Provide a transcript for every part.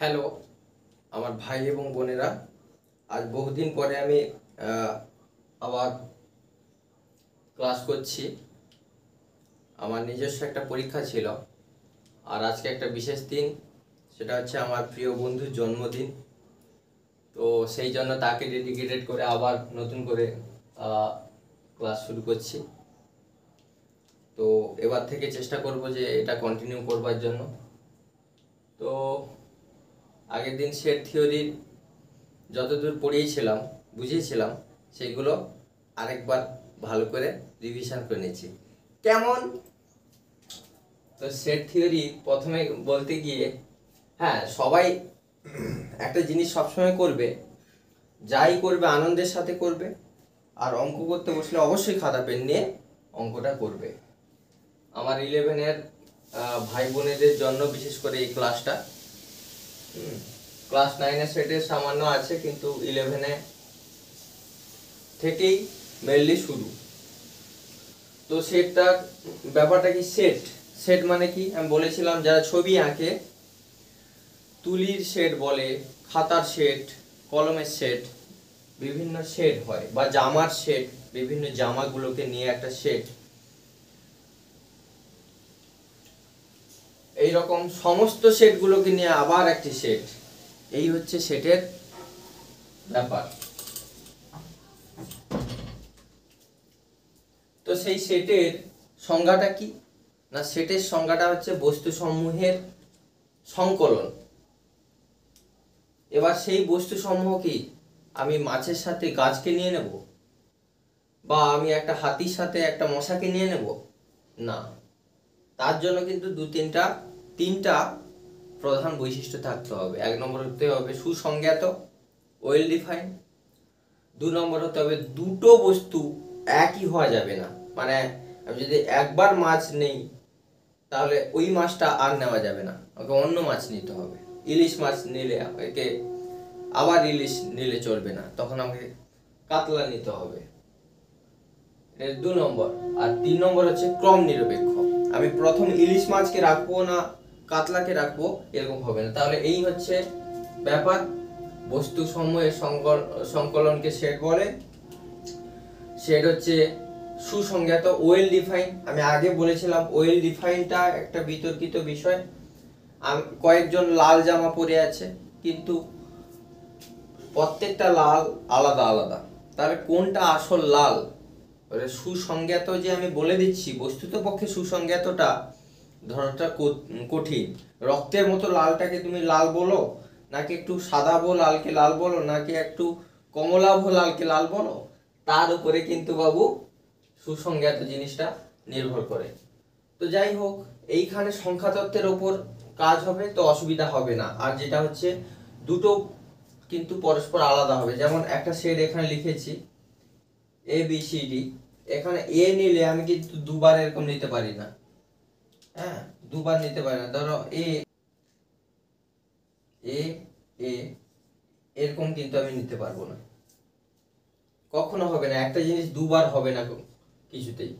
Hello আমার ভাই এবং বোনেরা, আজ বহুদিন পরে আমি আবার ক্লাস করছি। আমার নিজস্ব একটা পরীক্ষা ছিল, আর আজকে একটা বিশেষ দিন, সেটা হচ্ছে আমার প্রিয় বন্ধুর জন্মদিন। তো সেই জন্য তাকে ডেডিকেটেড করে আবার নতুন করে ক্লাস শুরু করছি। তো এবার থেকে চেষ্টা করব যে এটা কন্টিনিউ করবার জন্য। তো আগের দিন সেট থিওরির যতদূর পড়িয়েছিলাম, বুঝিয়েছিলাম, সেগুলো আরেকবার ভালো করে রিভিশন করে নিচ্ছি। কেমন? তো সেট থিওরি প্রথমে বলতে গিয়ে, হ্যাঁ, সবাই একটা জিনিস সবসময় করবে, যাই করবে আনন্দের সাথে করবে। আর অঙ্ক করতে বসলে অবশ্যই খাতা পেন নিয়ে অঙ্কটা করবে। আমার 11-এর ভাই বোনেদের জন্য বিশেষ করে এই ক্লাসটা। ক্লাস 9-এর সেটের সামান্য আছে, কিন্তু 11-এ থেকেই মেনলি শুরু। তো সেটটা ব্যাপারটা কি, সেট সেট মানে কি আমি বলেছিলাম, যারা ছবি আঁকে তুলির সেট বলে, খাতার সেট, কলমের সেট, বিভিন্ন সেট হয়, বা জামার সেট, বিভিন্ন জামাগুলোকে নিয়ে একটা সেট। এইরকম সমস্ত সেটগুলোকে নিয়ে আবার একটি সেট। এই হচ্ছে সেটের ব্যাপার। তো সেই সেটের সংজ্ঞাটা কি না, সেটের সংজ্ঞাটা হচ্ছে বস্তু সমূহের সংকলন। এবার সেই বস্তু সমূহ কি, আমি মাছের সাথে গাছকে নিয়ে নেব, বা আমি একটা হাতির সাথে একটা মশাকে নিয়ে নেব না। তার জন্য কিন্তু তিনটা প্রধান বৈশিষ্ট্য থাকতে হবে। 1 নম্বর হতে হবে সুসংজ্ঞাত, ওয়েল ডিফাইন। 2 নম্বর হতে হবে দুটো বস্তু একই হওয়া যাবে না, মানে আমি যদি একবার মাছ নেই তাহলে ওই মাছটা আর নেওয়া যাবে না, ওকে অন্য মাছ নিতে হবে। ইলিশ মাছ নিলে একে আবার ইলিশ নিলে চলবে না, তখন আমাকে কাতলা নিতে হবে। 2 নম্বর। আর 3 নম্বর হচ্ছে ক্রম নিরপেক্ষ। আমি প্রথম ইলিশ মাছকে রাখবো না কাতলাকে রাখবো, এরকম হবে না। তাহলে এই হচ্ছে ব্যাপার। বস্তু সমূহের সংকলনকে সেট বলে। সেট হচ্ছে সুসংজ্ঞাত, ওয়েল ডিফাইন। আমি আগে বলেছিলাম ওয়েল ডিফাইনটা একটা বিতর্কিত বিষয়। কয়েকজন লাল জামা পরে আছে, কিন্তু প্রত্যেকটা লাল আলাদা আলাদা, তাহলে কোনটা আসল লাল? সুসংজ্ঞাত যে আমি বলে দিচ্ছি, বস্তুত পক্ষে সুসংজ্ঞাতটা ধরাটা কঠিন। রক্তের মতো লালটাকে তুমি লাল বলো, নাকি একটু সাদাভো লালকে লাল বলো, নাকি একটু কমলাভো লালকে লাল বলো, তার উপরে কিন্তু বাবু সুসংজ্ঞাত জিনিসটা নির্ভর করে। তো যাই হোক, এইখানে সংখ্যা তত্ত্বের ওপর কাজ হবে, তো অসুবিধা হবে না। আর যেটা হচ্ছে দুটো কিন্তু পরস্পর আলাদা হবে। যেমন একটা সেট এখানে লিখেছি ABCD, এখানে এ নিলে আমি কিন্তু দুবার এরকম নিতে পারি না। হ্যাঁ, দুবার নিতে পারি না। ধরো এ এ এ এরকম কিন্তু আমি নিতে পারবো না, কখনো হবে না। একটা জিনিস দুবার হবে না কিছুতেই,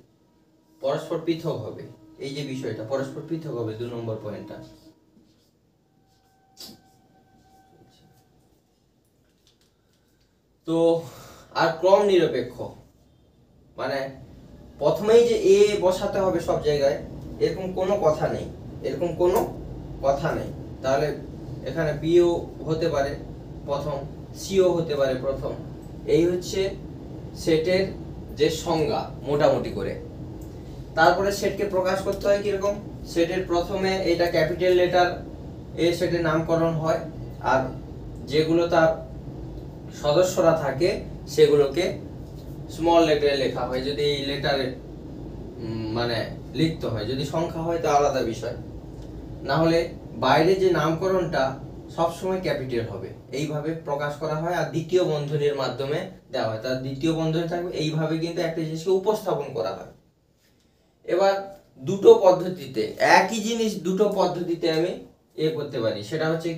পরস্পর পৃথক হবে। এই যে বিষয়টা পরস্পর পৃথক হবে, 2 নম্বর পয়েন্টটা। তো আর ক্রম নিরপেক্ষ মানে প্রথমেই যে এ বসাতে হবে সব জায়গায়, এরকম কোনো কথা নেই, এরকম কোনো কথা নেই। তাহলে এখানে বিও হতে পারে প্রথম, সিও হতে পারে প্রথম। এই হচ্ছে সেটের যে সংজ্ঞা মোটামুটি করে। তারপরে সেটকে প্রকাশ করতে হয় কিরকম, সেটের প্রথমে এটা ক্যাপিটাল লেটার এ সেটের নামকরণ হয়, আর যেগুলো তার সদস্যরা থাকে সেগুলোকে স্মল লেটারে লেখা হয়, যদি এই লেটারে মানে লিখতে হয়। যদি সংখ্যা হয় তো আলাদা বিষয়, না হলে বাইরে যে নামকরণটা সবসময় ক্যাপিটাল হবে। এইভাবে প্রকাশ করা হয়, আর দ্বিতীয় বন্ধনীর মাধ্যমে দেওয়া হয়। তার দ্বিতীয় বন্ধনী থাকবে, এইভাবে কিন্তু একটা জিনিসকে উপস্থাপন করা হয়। এবার দুটো পদ্ধতিতে একই জিনিস দুটো পদ্ধতিতে আমি করতে পারি। সেটা হচ্ছে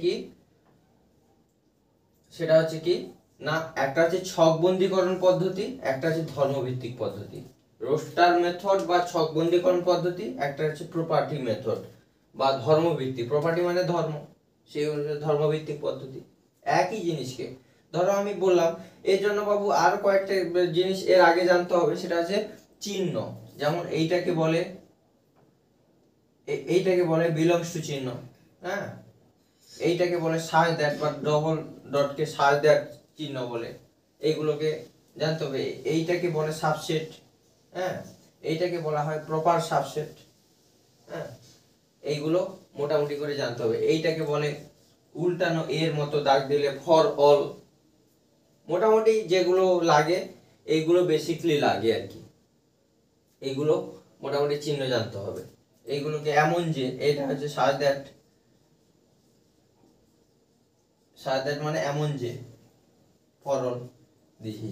কি না, একটা হচ্ছে ছকবন্দীকরণ পদ্ধতি, একটা হচ্ছে ধর্মভিত্তিক পদ্ধতি। রোস্টার মেথড বা ছকবন্দীকরণ পদ্ধতি, একটা হচ্ছে প্রপার্টি মেথড বা ধর্মভিত্তিক। প্রপার্টি মানে ধর্ম, সেই অনুযায়ী ধর্মভিত্তিক পদ্ধতি। একই জিনিসকে ধরো আমি বললাম, এর জন্য বাবু আর কয়েকটা জিনিস এর আগে জানতে হবে, সেটা হচ্ছে চিহ্ন। যেমন এইটাকে বলে বিলংস টু চিহ্ন, হ্যাঁ, এইটাকে বলে সাজ দ্যাট বা ডবল ডটকে সাজ দ্যাট চিহ্ন বলে, এইগুলোকে জানতে হবে। এইটাকে বলে সাবসেট, হ্যাঁ, এইটাকে বলা হয় প্রপার সাবসেট, হ্যাঁ, এইগুলো মোটামুটি করে জানতে হবে। এইটাকে বলে উল্টানো এর মতো দাগ দিলে ফর অল, মোটামুটি যেগুলো লাগে এইগুলো বেসিকলি লাগে আর কি, এইগুলো মোটামুটি চিহ্ন জানতে হবে। এইগুলোকে এমন যে, এটা হচ্ছে সাজ দ্যাট মানে এমন যে, ফর অল দিয়েছি।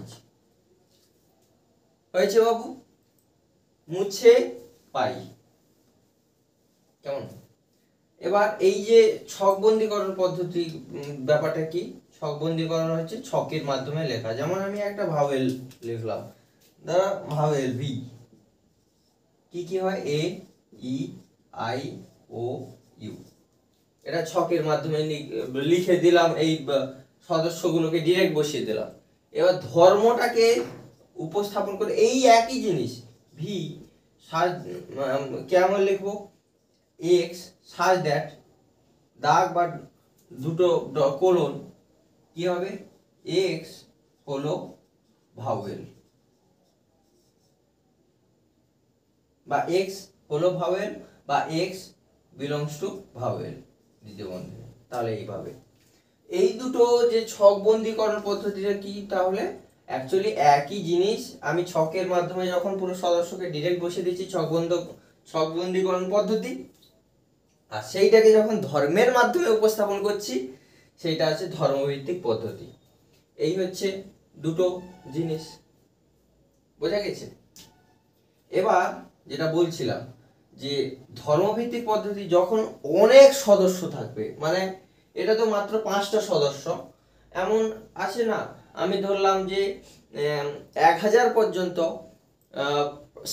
হয়েছে বাবু? মুছে পাই, কেমন? এবার এই যে ছকবন্দীকরণ পদ্ধতি, ব্যাপারটা কি? ছকবন্দীকরণ হচ্ছে ছকের মাধ্যমে লেখা। যেমন আমি একটা ভাওয়েল লিখলাম, ধরো ভাওয়েল ভি, কি কি হয়? এ, ই, আই, ও, ইউ। এটা ছকের মাধ্যমে লিখে দিলাম, এই সদস্যগুলোকে ডিরেক্ট বসিয়ে দিলাম। এবার ধর্মটাকে উপস্থাপন করে এই একই জিনিস, ভি কেমন লিখবো? এক্স সাজ দ্যাট, দাগ বা দুটো কোলন, কি হবে? এক্স হলো ভাওয়েল, বা এক্স হলো ভাওয়েল, বা এক্স বিলংস টু ভাওয়েল, দ্বিতীয় বন্ধনী। তাহলে এইভাবে এই দুটো যে ছকবন্দীকরণ পদ্ধতিটা কি, তাহলে অ্যাকচুয়ালি একই জিনিস। আমি ছকের মাধ্যমে যখন পুরো সদস্যকে ডিরেক্ট বসিয়ে দিচ্ছি, ছকবন্দীকরণ পদ্ধতি, আর সেইটাকে যখন ধর্মের মাধ্যমে উপস্থাপন করছি, সেইটা হচ্ছে ধর্মভিত্তিক পদ্ধতি। এই হচ্ছে দুটো জিনিস, বোঝা গেছে? এবার যেটা বলছিলাম যে ধর্মভিত্তিক পদ্ধতি যখন অনেক সদস্য থাকবে, মানে এটা তো মাত্র 5টা সদস্য, এমন আছে না, আমি ধরলাম যে 1000 পর্যন্ত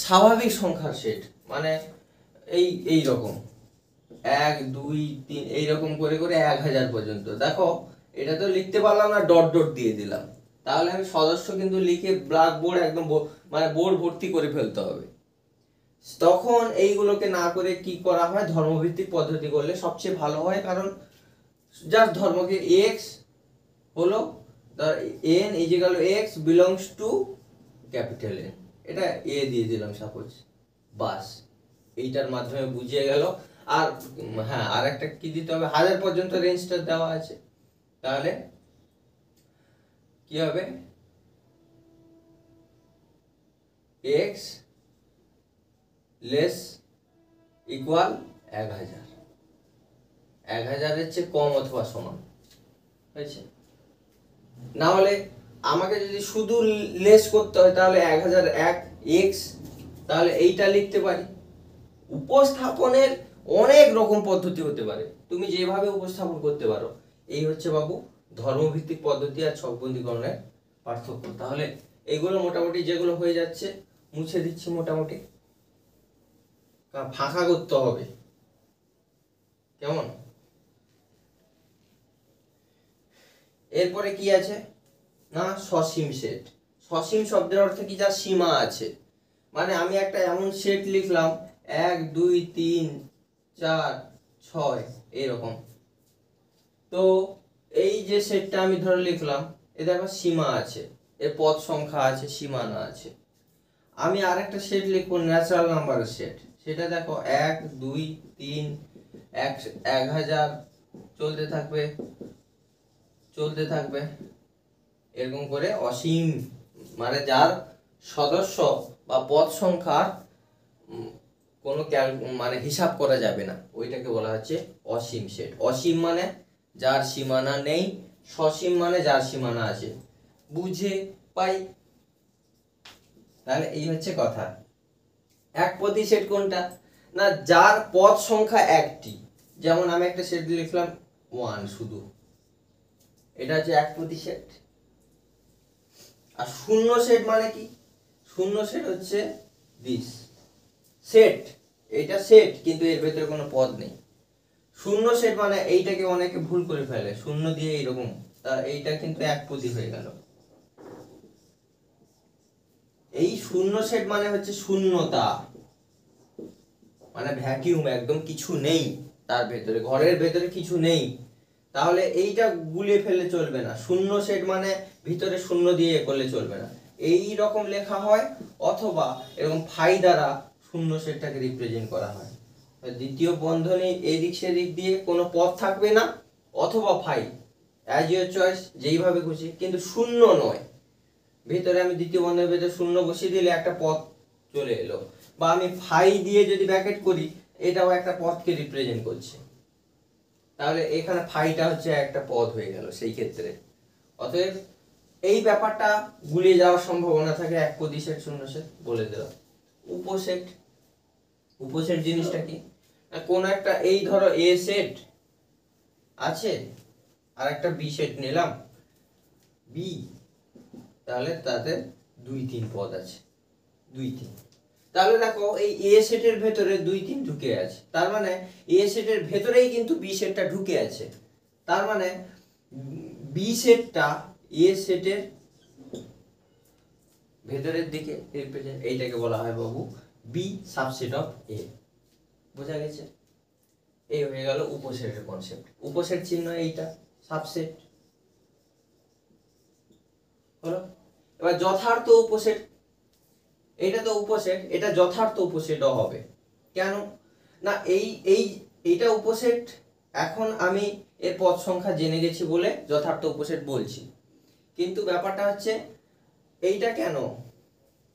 স্বাভাবিক সংখ্যার সেট, মানে এই রকম 1 2 3 এইরকম করে করে 1000 পর্যন্ত। দেখো এটা তো লিখতে পারলাম না, ডট ডট দিয়ে দিলাম, তাহলে আমি সদস্য কিন্তু লিখে ব্ল্যাকবোর্ড একদম মানে বোর্ড ভর্তি করে ফেলতে হবে। তখন এইগুলোকে না করে কি করা হয়, ধর্মভিত্তিক পদ্ধতি করলে সবচেয়ে ভালো হয়। কারণ যার ধর্মকে এক্স হলো n is equal x belongs to capital n, এটা এ দিয়ে দিলাম সাপোজ, বাস এইটার মাধ্যমে বুঝিয়ে গেল। আর হ্যাঁ, আর একটা কি দিতে হবে, 1000 পর্যন্ত রেঞ্জটা দেওয়া আছে, তাহলে কি হবে? এক্স লেস ইকুয়াল 1000, 1000-এর চেয়ে কম অথবা সমান হয়েছে। না হলে আমাকে যদি শুধু লেস করতে হয়, তাহলে 1001 এক্স, তাহলে এইটা লিখতে পারি। উপস্থাপনের অনেক রকম পদ্ধতি হতে পারে, তুমি যেভাবে উপস্থাপন করতে পারো। এই হচ্ছে বাবু ধর্মভিত্তিক পদ্ধতি আর ছকবন্দীকরণের পার্থক্য। তাহলে এগুলো মোটামুটি যেগুলো হয়ে যাচ্ছে মুছে দিচ্ছি, মোটামুটি ফাঁকা করতে হবে, কেমন? এরপরে কি আছে না, সসীম সেট। সসীম শব্দের অর্থ কি? যা সীমা আছে, মানে আমি একটা এমন সেট লিখলাম 1 2 3 4 6 এইরকম, তো এই যে সেটটা আমি ধরে লিখলাম, এ দেখো সীমা আছে, এর পদ সংখ্যা আছে, সীমানা আছে। আমি আরেকটা সেট লিখবো ন্যাচারাল নাম্বারের সেট, সেটা দেখো 1 2 3 1000 চলতে থাকবে এরকম করে অসীম, মানে যার সদস্য বা পদ সংখ্যার কোনো মানে হিসাব করা যাবে না, ওইটাকে বলা হচ্ছে অসীম সেট। অসীম মানে যার সীমানা নেই, সসীম মানে যার সীমানা আছে। বুঝে পাই? তাহলে এই হচ্ছে কথা। একপদী সেট কোনটা না, যার পদ সংখ্যা একটি। যেমন আমি একটা সেট লিখলাম 1 শুধু, এটা হচ্ছে একপদী সেট। আর শূন্য সেট মানে কি? শূন্য সেট হচ্ছে দিস সেট, এটা সেট কিন্তু এর ভেতরে কোনো পদ নেই। শূন্য সেট মানে এইটাকে অনেকে ভুল করে ফেলে, শূন্য দিয়ে এইরকম, তা এইটা কিন্তু এক পদী হয়ে গেল। এই শূন্য সেট মানে হচ্ছে শূন্যতা, মানে ভ্যাকিউম, একদম কিছু নেই তার ভেতরে, ঘরের ভেতরে কিছু নেই। তাহলে এইটা গুলিয়ে ফেললে চলবে না। শূন্য সেট মানে ভিতরে শূন্য দিয়ে করলে চলবে না, এই রকম লেখা হয়, অথবা এরকম ফাই দ্বারা শূন্য সেটটাকে রিপ্রেজেন্ট করা হয়। দ্বিতীয় বন্ধনী এদিক সেদিক দিয়ে কোনো পদ থাকবে না, অথবা ফাই, অ্যাজ ইউর চয়েস, যেইভাবে খুশি, কিন্তু শূন্য নয়। ভিতরে আমি দ্বিতীয় বন্ধনীর ভেতরে শূন্য বসিয়ে দিলে একটা পদ চলে এলো, বা আমি ফাই দিয়ে যদি ব্র্যাকেট করি, এটাও একটা পদকে রিপ্রেজেন্ট করছে। তাহলে এখানে ফাইটা হচ্ছে একটা পদ হয়ে গেল সেই ক্ষেত্রে। অতএব এই ব্যাপারটা গুলিয়ে যাওয়ার সম্ভাবনা থাকে এক পদী সেট শূন্য সেট। বলে দিলাম উপসেট। উপসেট জিনিসটা কি, কোন একটা, এই ধরো এ সেট আছে আর একটা বি সেট নিলাম, বি, তাহলে তাতে 2-3 পদ আছে, 2-3। তাহলে দেখো এই এ সেটের ভেতরে 2-3 ঢুকে আছে, তার মানে এ সেটের ভেতরেই কিন্তু বি সেটটা ঢুকে আছে। তার মানে বি সেটটা এ সেটের ভেতরের দিকে রিপ্রেজেন্ট, এইটাকে বলা হয় বাবু বি সাবসেট অফ এ। বোঝা গেছে? এই হয়ে গেল উপসেটের কনসেপ্ট। উপসেট চিহ্ন এইটা, সাবসেট হলো। এবার যথার্থ উপসেট, এটা তো উপসেট, এটা যথার্থ উপসেটও হবে। কেন না, এইটা উপসেট, এখন আমি এর পদ সংখ্যা জেনে গেছি বলে যথার্থ উপসেট বলছি। কিন্তু ব্যাপারটা হচ্ছে এইটা কেন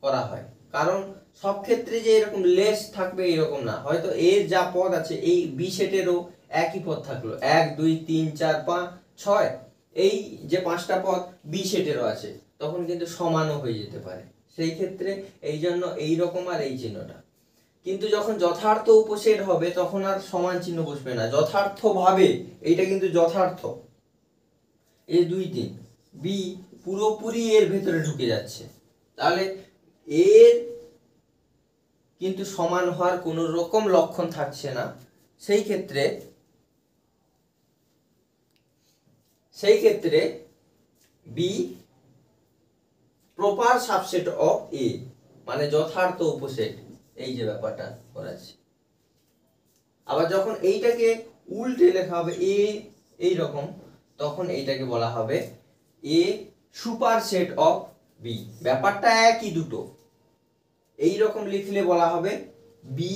করা হয়, কারণ সব ক্ষেত্রে যে এরকম লেস থাকবে এরকম না, হয়তো এর যা পদ আছে এই বি সেটেরও একই পদ থাকলো, 1 2 3 4 5 6, এই যে 5টা পদ বি সেটেরও আছে, তখন কিন্তু সমানও হয়ে যেতে পারে। সেই ক্ষেত্রে এই জন্য এইরকম আর এই চিহ্নটা। কিন্তু যখন যথার্থ উপসেট হবে তখন আর সমান চিহ্ন বসবে না, যথার্থ ভাবে এইটা কিন্তু যথার্থ। এই 2 3 বি পুরোপুরি এর ভেতরে ঢুকে যাচ্ছে, তাহলে এর কিন্তু সমান হওয়ার কোনো রকম লক্ষণ থাকছে না। সেই ক্ষেত্রে বি প্রপার সাবসেট অফ এ, মানে যথার্থ উপসেট, এই যে ব্যাপারটা করাচ্ছে। আবার যখন এইটাকে উল্টে লেখা হবে এ এই রকম, তখন এইটাকে বলা হবে এ সুপারসেট অফ বি। ব্যাপারটা একই দুটো, এই রকম লিখলে বলা হবে বি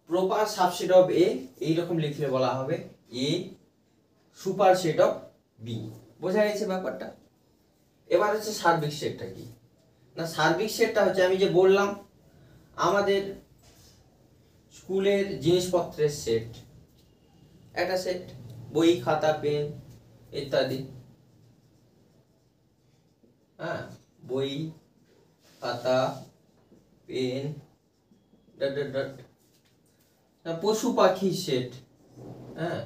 প্রপার সাবসেট অফ এ, এই রকম লিখলে বলা হবে এ সুপারসেট অফ বি। বোঝা গেছে ব্যাপারটা? এবার হচ্ছে সার্বিক সেটটা কি না, সার্বিক সেটটা হচ্ছে আমি যে বললাম আমাদের স্কুলের জিনিসপত্রের সেট, একটা সেট, বই খাতা পেন ইত্যাদি, হ্যাঁ, বই খাতা পেন ডট ডট ডট। পশু পাখির সেট, হ্যাঁ,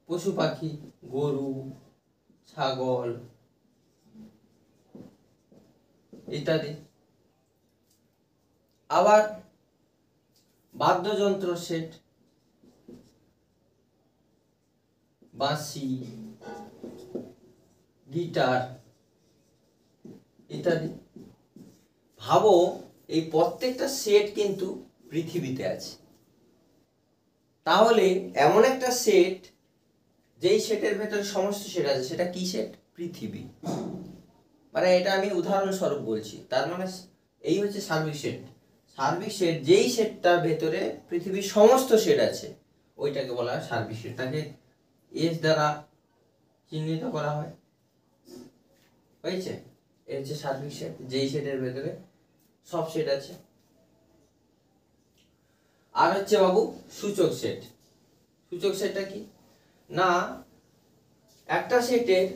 পশু পাখি, গরু, ছাগল ইত্যাদি। আবার বাদ্যযন্ত্র সেট, বাঁশি, গিটার ইত্যাদি। ভাবো এই প্রত্যেকটা সেট কিন্তু পৃথিবীতে আছে, তাহলে এমন একটা সেট যেই সেটের ভেতরে সমস্ত সেট আছে, সেটা কি সেট? পৃথিবী। মানে এটা আমি উদাহরণস্বরূপ বলছি, তার মানে এই হচ্ছে সার্বিক সেট। সার্বিক সেট যেই সেটটার ভেতরে পৃথিবীর সমস্ত সেট আছে, ওইটাকে বলা হয় সার্বিক সেট। তাকে এস দ্বারা চিহ্নিত করা হয়। হয়েছে? এই হচ্ছে সার্বিক সেট, যেই সেটের ভেতরে সব সেট আছে। আর হচ্ছে বাবু সূচক সেট। সূচক সেটটা কি না, একটা সেটের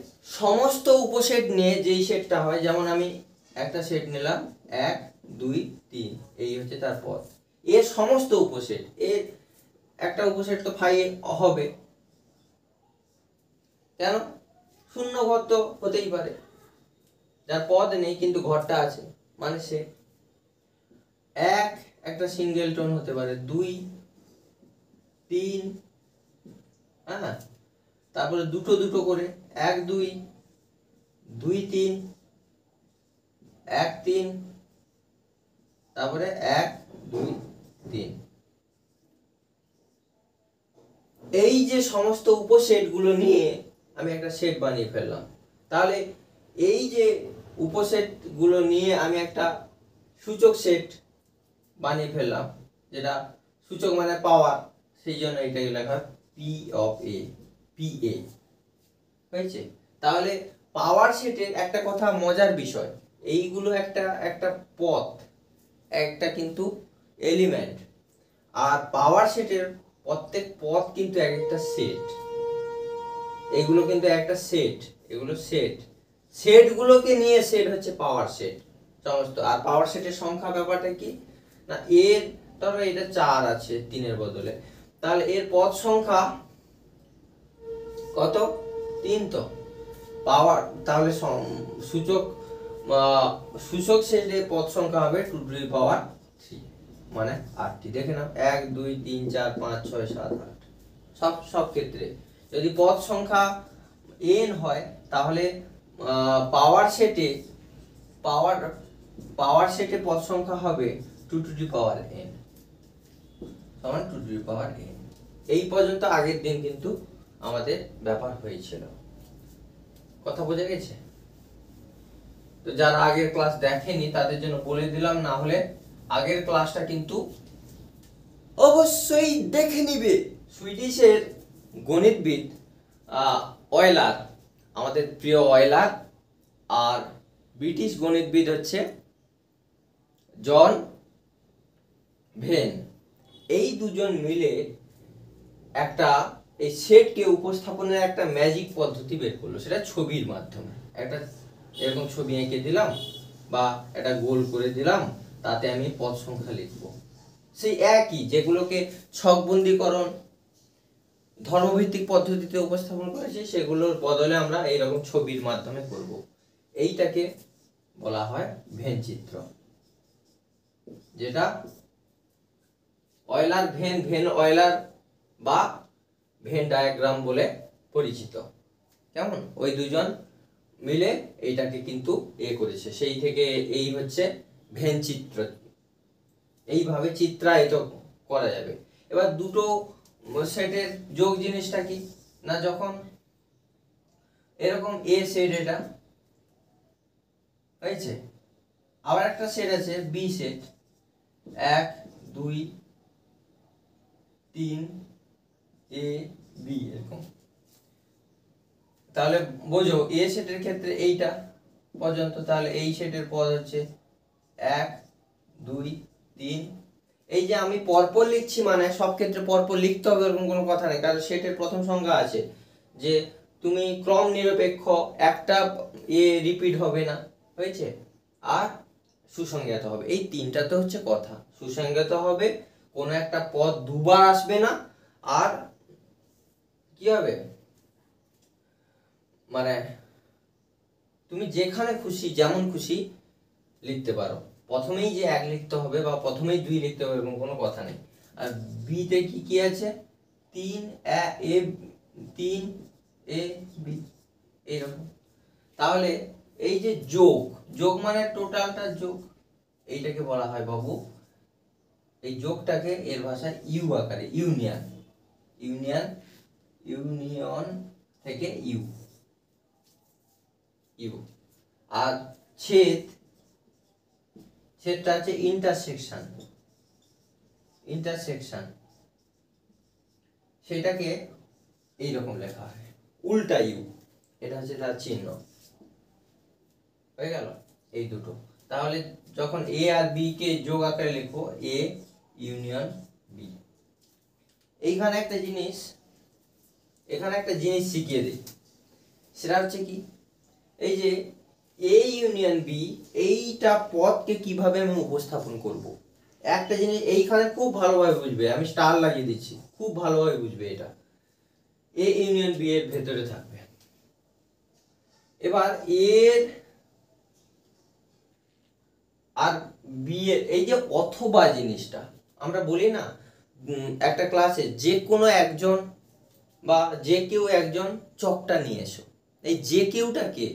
সমস্ত উপসেট নিয়ে যেই সেটটা হয়, যেমন আমি একটা সেট নিলাম 1 2 3, এই হচ্ছে তার পদ, এর সমস্ত উপসেট, এর একটা উপসেট তো ফাই হবে, কেন? শূন্য ঘর তো হতেই পারে, যার পদ নেই কিন্তু ঘরটা আছে, মানে সে একটা সিঙ্গেল টোন হতে পারে, 2 3 হ্যাঁ, তারপরে দুটো দুটো করে 1 2 2 3 1 3, তারপরে 1 2 3। এই যে সমস্ত উপসেটগুলো নিয়ে আমি একটা সেট বানিয়ে ফেললাম। তাহলে এই যে উপসেটগুলো নিয়ে আমি একটা সূচক সেট বানিয়ে ফেললাম, যেটা সূচক মানে পাওয়ার, সেই জন্য এটাকে লেখা P of A, P A হয়েছে। তাহলে পাওয়ার সেটের একটা কথা মজার বিষয়, এইগুলো একটা একটা পথ, একটা কিন্তু এলিমেন্ট, আর পাওয়ার সেটের প্রত্যেক পথ কিন্তু এক একটা সেট। এগুলো কিন্তু একটা সেট, এগুলো সেট, সেটগুলোকে নিয়ে সেট হচ্ছে পাওয়ার সেট সমস্ত। আর পাওয়ার সেটের সংখ্যা ব্যাপারটা কি না, এর ধরো এটা 4 আছে 3 এর বদলে, তাহলে এর পদ সংখ্যা কত? 3। তো পাওয়ার, তাহলে সূচক সূচক সেটের পদ সংখ্যা হবে 2 টু দি পাওয়ার 3, মানে 8টি। দেখে নাও 1 2 3 4 5 6 7 8, সব ক্ষেত্রে যদি পদ সংখ্যা n হয়, তাহলে পাওয়ার সেটে পাওয়ার সেটে পদ সংখ্যা হবে 2 টু দি পাওয়ার n, সমান 2 টু দি পাওয়ার n। এই পর্যন্ত আগের দিন কিন্তু আমাদের ব্যাপার হয়েছিল। কথা বোঝা গেছে? তো যারা আগের ক্লাস দেখেনি তাদের জন্য বলে দিলাম, না হলে আগের ক্লাসটা কিন্তু অবশ্যই দেখে নিবে। সুইডিশের গণিতবিদ অয়লার, আমাদের প্রিয় অয়লার, আর ব্রিটিশ গণিতবিদ হচ্ছে জন ভেন। এই দুজন মিলে একটা এই সেটকে উপস্থাপনের একটা ম্যাজিক পদ্ধতি বের করলো, সেটা ছবির মাধ্যমে। একটা এরকম ছবি এঁকে দিলাম বা একটা গোল করে দিলাম, তাতে আমি পদ সংখ্যা লিখব, সেই একই যেগুলোকে ছকবন্দীকরণ ধর্মভিত্তিক পদ্ধতিতে উপস্থাপন করেছি, সেগুলোর বদলে আমরা এইরকম ছবির মাধ্যমে করব। এইটাকে বলা হয় ভেন চিত্র, যেটা অয়লার ভেন অয়লার বা ভেন ডায়াগ্রাম বলে পরিচিত। কেমন? ওই দুজন মিলে এইটাকে কিন্তু করেছে, সেই থেকে এই হচ্ছে ভেন চিত্র। এইভাবে চিত্রায়িত করা যাবে। এবার দুটো সেটের যোগ জিনিসটা কি না, যখন এরকম এ সেট, এটা হয়েছে, আবার একটা সেট আছে বি সেট, 1 2 3 এ বি এরকম। তাহলে বোঝো এ সেটের ক্ষেত্রে এইটা পর্যন্ত, তাহলে এই সেটের পদ হচ্ছে 1 2 3। এই যে আমি পরপর লিখছি, মানে সব ক্ষেত্রে পরপর লিখতে হবে এরকম কোনো কথা নেই, কারণ সেটের প্রথম সংজ্ঞা আছে যে তুমি ক্রম নিরপেক্ষ, একটা এ রিপিট হবে না, হয়েছে, আর সুসংজ্ঞাত হবে। এই তিনটাতে হচ্ছে কথা, সুসংজ্ঞাত হবে, কোনো একটা পদ দুবার আসবে না, আর কি হবে মানে তুমি যেখানে খুশি যেমন খুশি লিখতে পারো। প্রথমেই যে 1 লিখতে হবে বা প্রথমেই 2 লিখতে হবে এরকম কোনো কথা নেই। আর বি তে কি কি আছে? 3 এ বি এইরকম। তাহলে এই যে যোগ মানে টোটালটা যোগ, এইটাকে বলা হয় বাবু, এই যোগটাকে এর ভাষায় ইউ আকারে, ইউনিয়ন থেকে ইউ। আর ছেদটা হচ্ছে ইন্টারসেকশন, সেটাকে এইরকম লেখা হয় উল্টা ইউ, এটা হচ্ছে তার চিহ্ন। হয়ে গেল এই দুটো। তাহলে যখন এ আর বি কে যোগ আকারে লিখো, এ ইউনিয়ন বি। এখানে একটা জিনিস শিখিয়ে দিই, সেটা হচ্ছে কি, এই যে এ ইউনিয়ন বি, এইটা পদকে কিভাবে আমি উপস্থাপন করব। একটা জিনিস এইখানে খুব ভালোভাবে বুঝবে, আমি স্টার লাগিয়ে দিচ্ছি, খুব ভালোভাবে বুঝবে। এটা এ ইউনিয়ন বি এর ভেতরে থাকবে। এবার এর আর বি এর এই যে অথবা জিনিসটা আমরা বলি না, একটা ক্লাসে যে কোনো একজন বা যে কেউ একজন চকটা নিয়ে এসো। এই যে কেউটা কে?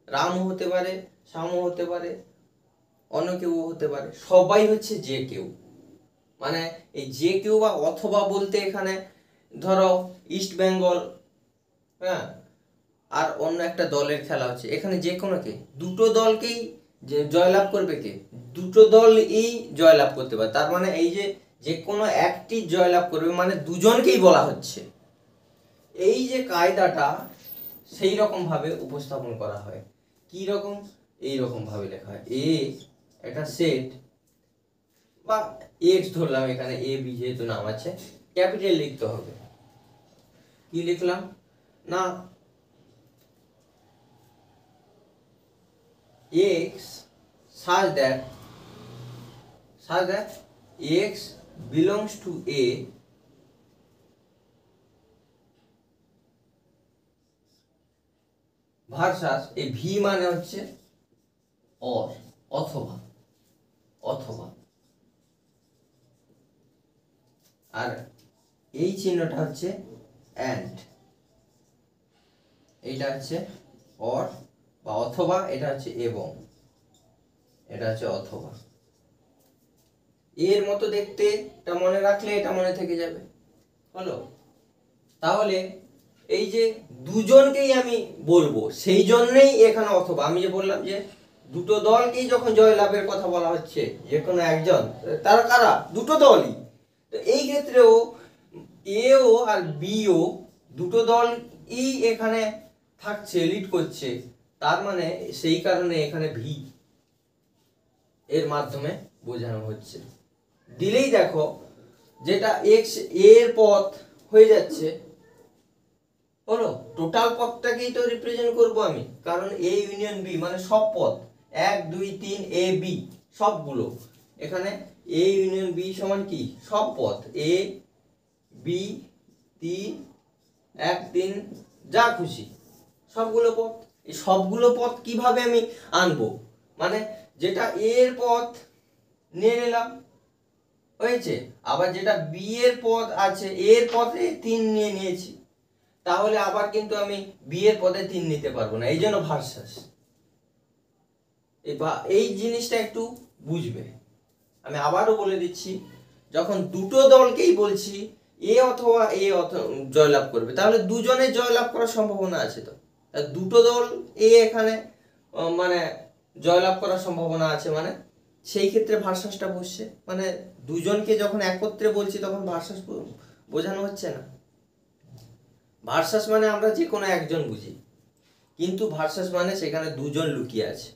রামও হতে পারে, শ্যামও হতে পারে, অন্য কেউ হতে পারে, সবাই হচ্ছে যে কেউ। মানে এই যে কেউ বা অথবা বলতে এখানে ধরো ইস্ট বেঙ্গল, হ্যাঁ, আর অন্য একটা দলের খেলা হচ্ছে, এখানে যে কোনো কে, দুটো দলকেই যে জয়লাভ করবে কে? দুটো দলই জয়লাভ করতে পারে। তার মানে এই যে কোনো একটি জয়লাভ করবে মানে দুজনকেই বলা হচ্ছে। এই যে কায়দাটা সেই রকম ভাবে উপস্থাপন করা হয়। কি রকম? এই রকম ভাবে লেখা হয়, এ একটা সেট বা এক্স ধরলাম, এখানে এ বি যেহেতু নাম আছে, ক্যাপিটাল লিখতে হবে। কি লিখলাম না, x such that x belongs to A versus এই ভি মানে হচ্ছে অর, অথবা, অথবা, আর এই চিহ্নটা হচ্ছে অ্যান্ড, এইটা হচ্ছে অর বা অথবা, এটা হচ্ছে এবং, এটা হচ্ছে অথবা। এর মতো দেখতে, এটা মনে রাখলে এটা মনে থেকে যাবে। হলো? তাহলে এই যে দুজনকেই আমি বলবো, সেই জন্যই এখানে অথবা। আমি যে বললাম যে দুটো দলকেই যখন জয়লাভের কথা বলা হচ্ছে, যে কোনো একজন, তারা কারা? দুটো দলই। তো এই ক্ষেত্রেও এও আর বিও দুটো দলই এখানে থাকছে, লিড করছে। তার মানে সেই কারণে এখানে ভি এর মাধ্যমে বোঝানো হচ্ছে। দিলেই দেখো যেটা এক্স এর পথ হয়ে যাচ্ছে, হলো, টোটাল পথটাকেই তো রিপ্রেজেন্ট করব আমি, কারণ এ ইউনিয়ন বি মানে সব পথ, 1 2 3 এ বি সবগুলো। এখানে এ ইউনিয়ন বি সমান কি? সব পথ, এ বি 3 1 3 যা খুশি সবগুলো পথ। এই সবগুলো পথ কিভাবে আমি আনবো? মানে যেটা এর পথ নিয়ে নিলাম, হয়েছে, আবার যেটা বি এর পদ আছে, এর পদে 3 নিয়ে নিয়েছি, তাহলে আবার কিন্তু আমি বি এর পদে 3 নিতে পারবো না, এই জন্য ভার্সাস। এই জিনিসটা একটু বুঝবে। আমি আবারও বলে দিচ্ছি, যখন দুটো দলকেই বলছি এ অথবা জয়লাভ করবে, তাহলে দুজনে জয়লাভ করার সম্ভাবনা আছে। তো দুটো দল এ এখানে মানে জয়লাভ করার সম্ভাবনা আছে, মানে সেই ক্ষেত্রে ভার্সাসটা বসছে। মানে দুজনকে যখন একত্রে বলছি তখন ভার্সাস বোঝানো হচ্ছে না। ভার্সাস মানে আমরা যে কোনো একজন বুঝি, কিন্তু ভার্সাস মানে সেখানে দুজন লুকিয়ে আছে।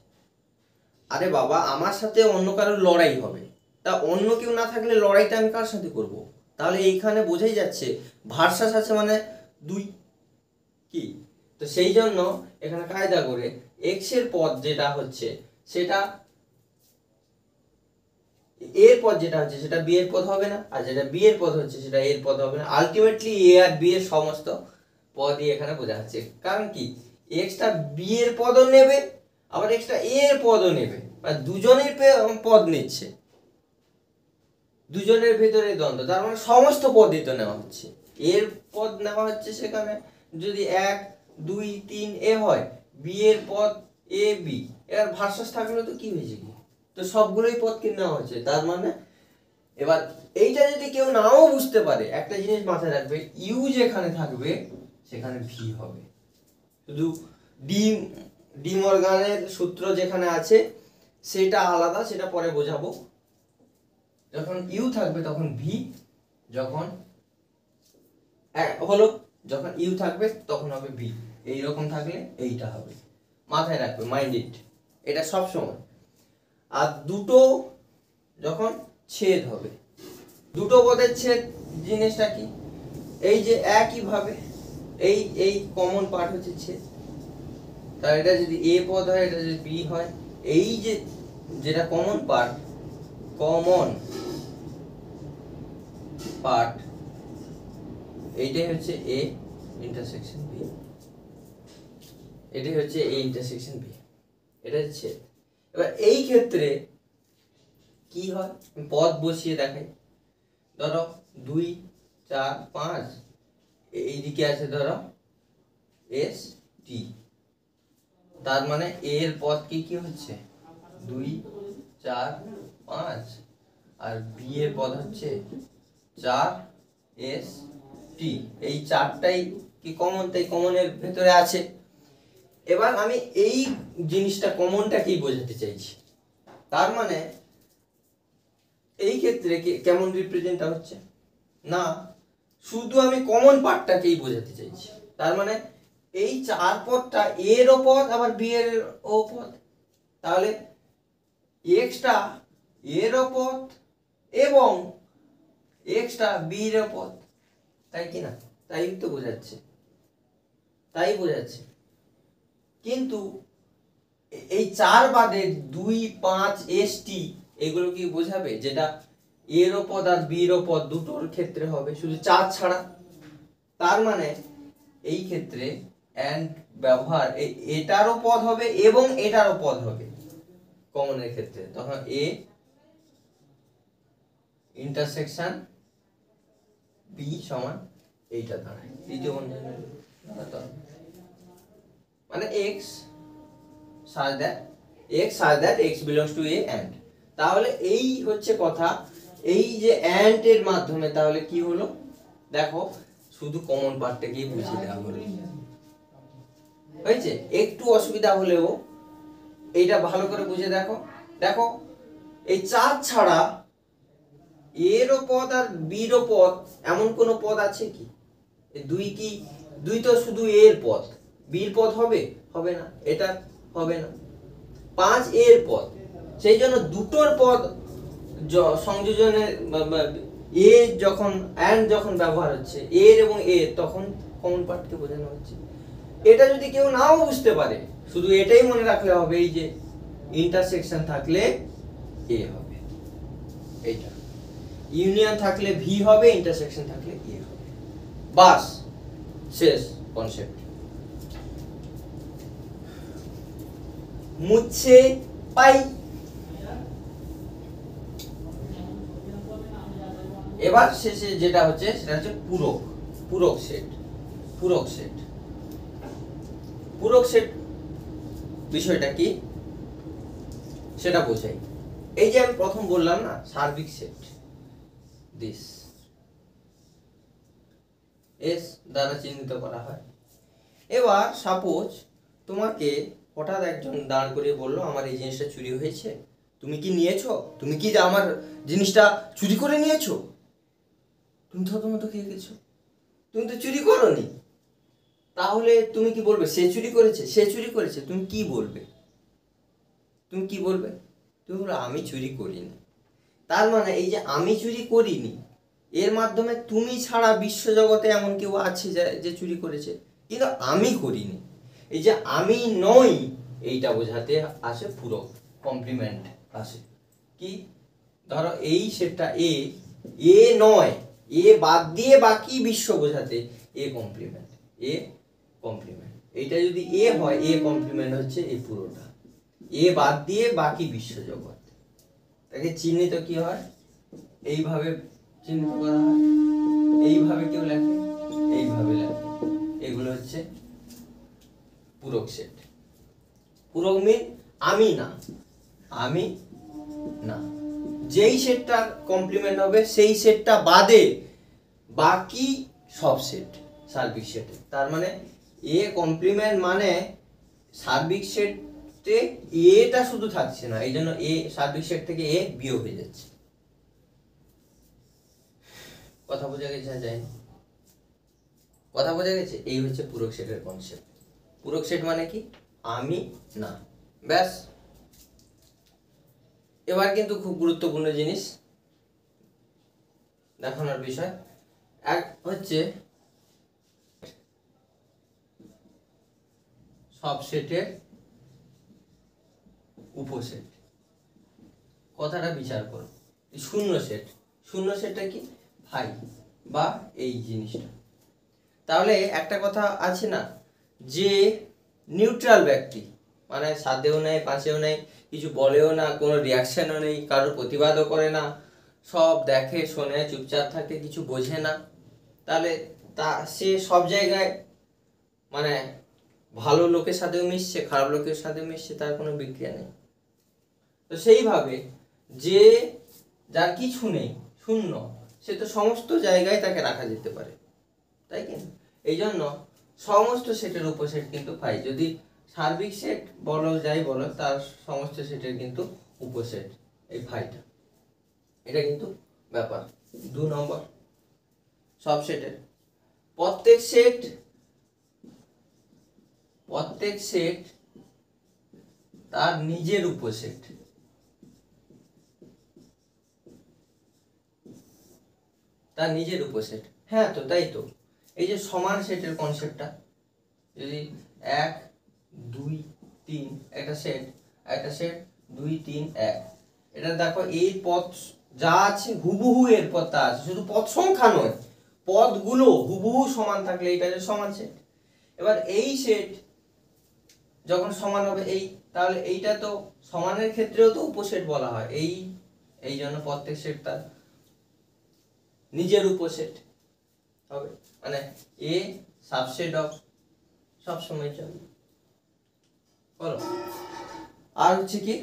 আরে বাবা, আমার সাথে অন্য কারোর লড়াই হবে, তা অন্য কেউ না থাকলে লড়াইটা আমি কার সাথে করব? তাহলে এইখানে বোঝাই যাচ্ছে ভার্সাস আছে মানে দুই। কি? তো সেই জন্য এখানে কায়দা করে এক্স এর পদ যেটা হচ্ছে সেটা এর পদ যেটা হচ্ছে সেটা বি এর পদ হবে না, আর যেটা বি এর পদ হচ্ছে সেটা এর পদ হবে না। আলটিমেটলি এ আর বি এর সমস্ত পদই এখানে বোঝা যাচ্ছে। কারণ কি, এক্সটা বি এর পদও নেবে, আবার এক্সটা এ এর পদও নেবে, মানে দুজনের পদ নিচ্ছে, দুজনের ভিতরে দ্বন্দ্ব, তার মানে সমস্ত পদই তো নেওয়া হচ্ছে। এর পদ নেওয়া হচ্ছে সেখানে যদি 1 2 3 এ হয়, বি এর পদ এ বি, এর ভার্সাস থাকলে তো কি হয়েছে, কি তো সবগুলোই পদ কিনে নেওয়া হচ্ছে। তার মানে এবার এইটা যদি কেউ নাও বুঝতে পারে, একটা জিনিস মাথায় রাখবে, ইউ যেখানে থাকবে সেখানে ভি হবে। শুধু ডি ডি মর্গানের সূত্র যেখানে আছে সেটা আলাদা, সেটা পরে বোঝাবো। যখন ইউ থাকবে তখন ভি, যখন হলো যখন ইউ থাকবে তখন হবে ভি, এইরকম থাকলে এইটা হবে। মাথায় রাখবে, মাইন্ডেড, এটা সব সময়। আর দুটো যখন ছেদ হবে, দুটো পদের ছেদ জিনিসটা কি? এই যে একই ভাবে এই কমন পার্ট হচ্ছে ছেদ, তার এটা যদি এ পদ হয়, এটা যদি বি হয়, এই যে যেটা কমন পার্ট এইটাই হচ্ছে এ ইন্টারসেকশন বি, এটাই হচ্ছে এ ইন্টারসেকশন বি, এটা হচ্ছে। এবার এই ক্ষেত্রে কি হয়, পদ বসিয়ে দেখাই। ধরো 2 4 5, এইদিকে আছে ধরো এস টি, তার মানে এর পদ কি কি হচ্ছে 2 4 5, আর বি এর পদ হচ্ছে 4 এস টি। এই চারটাই কি কমন, তাই কমনের ভেতরে আছে। এবার আমি এই জিনিসটা কমনটাকেই বোঝাতে চাইছি, তার মানে এই ক্ষেত্রে কেমন রিপ্রেজেন্ট হচ্ছে না, শুধু আমি কমন পার্টটাকেই বোঝাতে চাইছি। তার মানে এই চার পদটা এর ও পদ আবার বি এর ও পদ, তাহলে এক্সটা এর ও পদ এবং এক্সটা বি এর ও পদ, তাই কি না? তাই তো বোঝাচ্ছে, তাই বোঝাচ্ছে। কিন্তু এই চার বাদে 2 5 এস টি এগুলো কি বোঝাবে, যেটা এর ও পদ আর বি এর ও পদ দুটোর ক্ষেত্রে হবে, শুধু চার ছাড়া। তার মানে এই ক্ষেত্রে এন্ড ব্যবহার এটারও পদ হবে এবং এটারও পদ হবে কমনের ক্ষেত্রে, তখন এ ইন্টারসেকশন বি সমান এইটা দাঁড়ায় তৃতীয় বন্ধনী, মানে x such that x belongs to a and। তাহলে এই হচ্ছে কথা, এই যে and এর মাধ্যমে তাহলে কি হলো দেখো, শুধু কমন পার্টটাকেই বুঝিয়ে দেওয়া হলো, হয়েছে। একটু অসুবিধা হলেও এইটা ভালো করে বুঝে দেখো। দেখো এই চার ছাড়া এর ও পদ আর বির ও পদ এমন কোন পদ আছে কি? দুই তো শুধু এর পদ, বির পদ হবে হবে না, এটা হবে না। 5 এর পদ, সেই জন্য দুটোর পদ সংযোজনে এ যখন এন্ড যখন ব্যবহার হচ্ছে এর এবং এর, তখন কমন পার্টকে বোঝানো হচ্ছে। এটা যদি কেউ নাও বুঝতে পারে, শুধু এটাই মনে রাখলে হবে, এই যে ইন্টারসেকশন থাকলে এ হবে, এইটা ইউনিয়ন থাকলে ভি হবে, ইন্টারসেকশন থাকলে এ হবে, বাস শেষ কনসেপ্ট। মুছে পাই। এবার শেষে যেটা হচ্ছে সেটা হচ্ছে পূরক সেট। পূরক সেট বিষয়টা কি সেটা বোঝাই। এই যে আমি প্রথম বললাম না সার্বিক সেট, দিস এস দ্বারা চিহ্নিত করা হয়। এবার সাপোজ তোমাকে হঠাৎ একজন দাঁড় করিয়ে বললো আমার এই জিনিসটা চুরি হয়েছে, তুমি কি নিয়েছো? তুমি কি আমার জিনিসটা চুরি করে নিয়েছো? তুমি থতমত খেয়ে গেছো, তুমি তো চুরি করোনি। তাহলে তুমি কি বলবে সে চুরি করেছে, সে চুরি করেছে? তুমি কি বলবে? তুমি বলো আমি চুরি করিনি। তার মানে এই যে আমি চুরি করিনি এর মাধ্যমে তুমি ছাড়া বিশ্বজগতে এমন কেউ আছে যে চুরি করেছে, কিন্তু আমি করিনি। এই যে আমি নই এইটা বোঝাতে আসে পূরক, কমপ্লিমেন্ট আসে। কি ধরো এই সেটটা এ নয়, এ বাদ দিয়ে বাকি বিশ্ব বোঝাতে এ কমপ্লিমেন্ট, এইটা যদি এ হয় এ কমপ্লিমেন্ট হচ্ছে এই পুরোটা, এ বাদ দিয়ে বাকি বিশ্বজগৎ। তাকে চিহ্নিত কি হয়, এইভাবে চিহ্নিত করা হয়, এইভাবে কেউ লেখে, এইভাবে লেখে। এগুলো হচ্ছে পূরক সেট। পূরক মিন আমি না, যেই সেটটা কমপ্লিমেন্ট হবে সেই সেটটা বাদে বাকি সব সেট সার্বিক সেটে। তার মানে এ কমপ্লিমেন্ট মানে সার্বিক সেটে এটা শুধু থাকছে না, এই জন্য এ সার্বিক সেট থেকে এ বিয়োগ হয়ে যাচ্ছে। কথা বোঝা গেছে? যায় কথা বোঝা গেছে? এই হচ্ছে পূরক সেটের কনসেপ্ট। পূরক সেট মানে কি আমি না, ব্যাস। এবার কিন্তু খুব গুরুত্বপূর্ণ জিনিস দেখানোর বিষয়, এক হচ্ছে সব সেটের উপসেট। কথাটা বিচার করো, শূন্য সেটটা কি ভাই বা এই জিনিসটা। তাহলে একটা কথা আছে না যে নিউট্রাল ব্যক্তি, মানে সাথেও নেই পাশেও নেই, কিছু বলেও না, কোনো রিয়াকশনও নেই, কারোর প্রতিবাদও করে না, সব দেখে শোনে চুপচাপ থাকে, কিছু বোঝে না, তাহলে তা সে সব জায়গায় মানে ভালো লোকের সাথেও মিশছে, খারাপ লোকের সাথেও মিশছে, তার কোনো বিক্রিয়া নেই। তো সেইভাবে যে যার কিছু নেই, শূন্য, সে তো সমস্ত জায়গায় তাকে রাখা যেতে পারে, তাই কি? এই জন্য সমস্ত সেটের উপসেট কিন্তু ফাই। যদি সার্বিক সেট বলো যাই বলো, তার সমস্ত সেটের কিন্তু উপসেট এই ফাইটা। এটা কিন্তু ব্যাপার। 2 নম্বর, সব সেটের প্রত্যেক সেট তার নিজের উপসেট। তার নিজের উপসেট, হ্যাঁ তো তাই তো। এই যে সমান সেটের কনসেপ্টটা, যদি 1 2 3 একটা সেট 2 3 1, এটা দেখো এই পদ যা আছে হুবহু এর পদ তা আছে, শুধু পদ সংখ্যা নয়, পদগুলো হুবহু সমান থাকলে এটা যে সমান সেট। এবার এই সেট যখন সমান হবে এই, তাহলে এইটা তো সমানের ক্ষেত্রেও তো উপসেট বলা হয়। এই জন্য প্রত্যেক সেট তার নিজের উপসেট হবে, মানে এ সাবসেট অফ সবসময় চলবে। বলো, আর হচ্ছে কি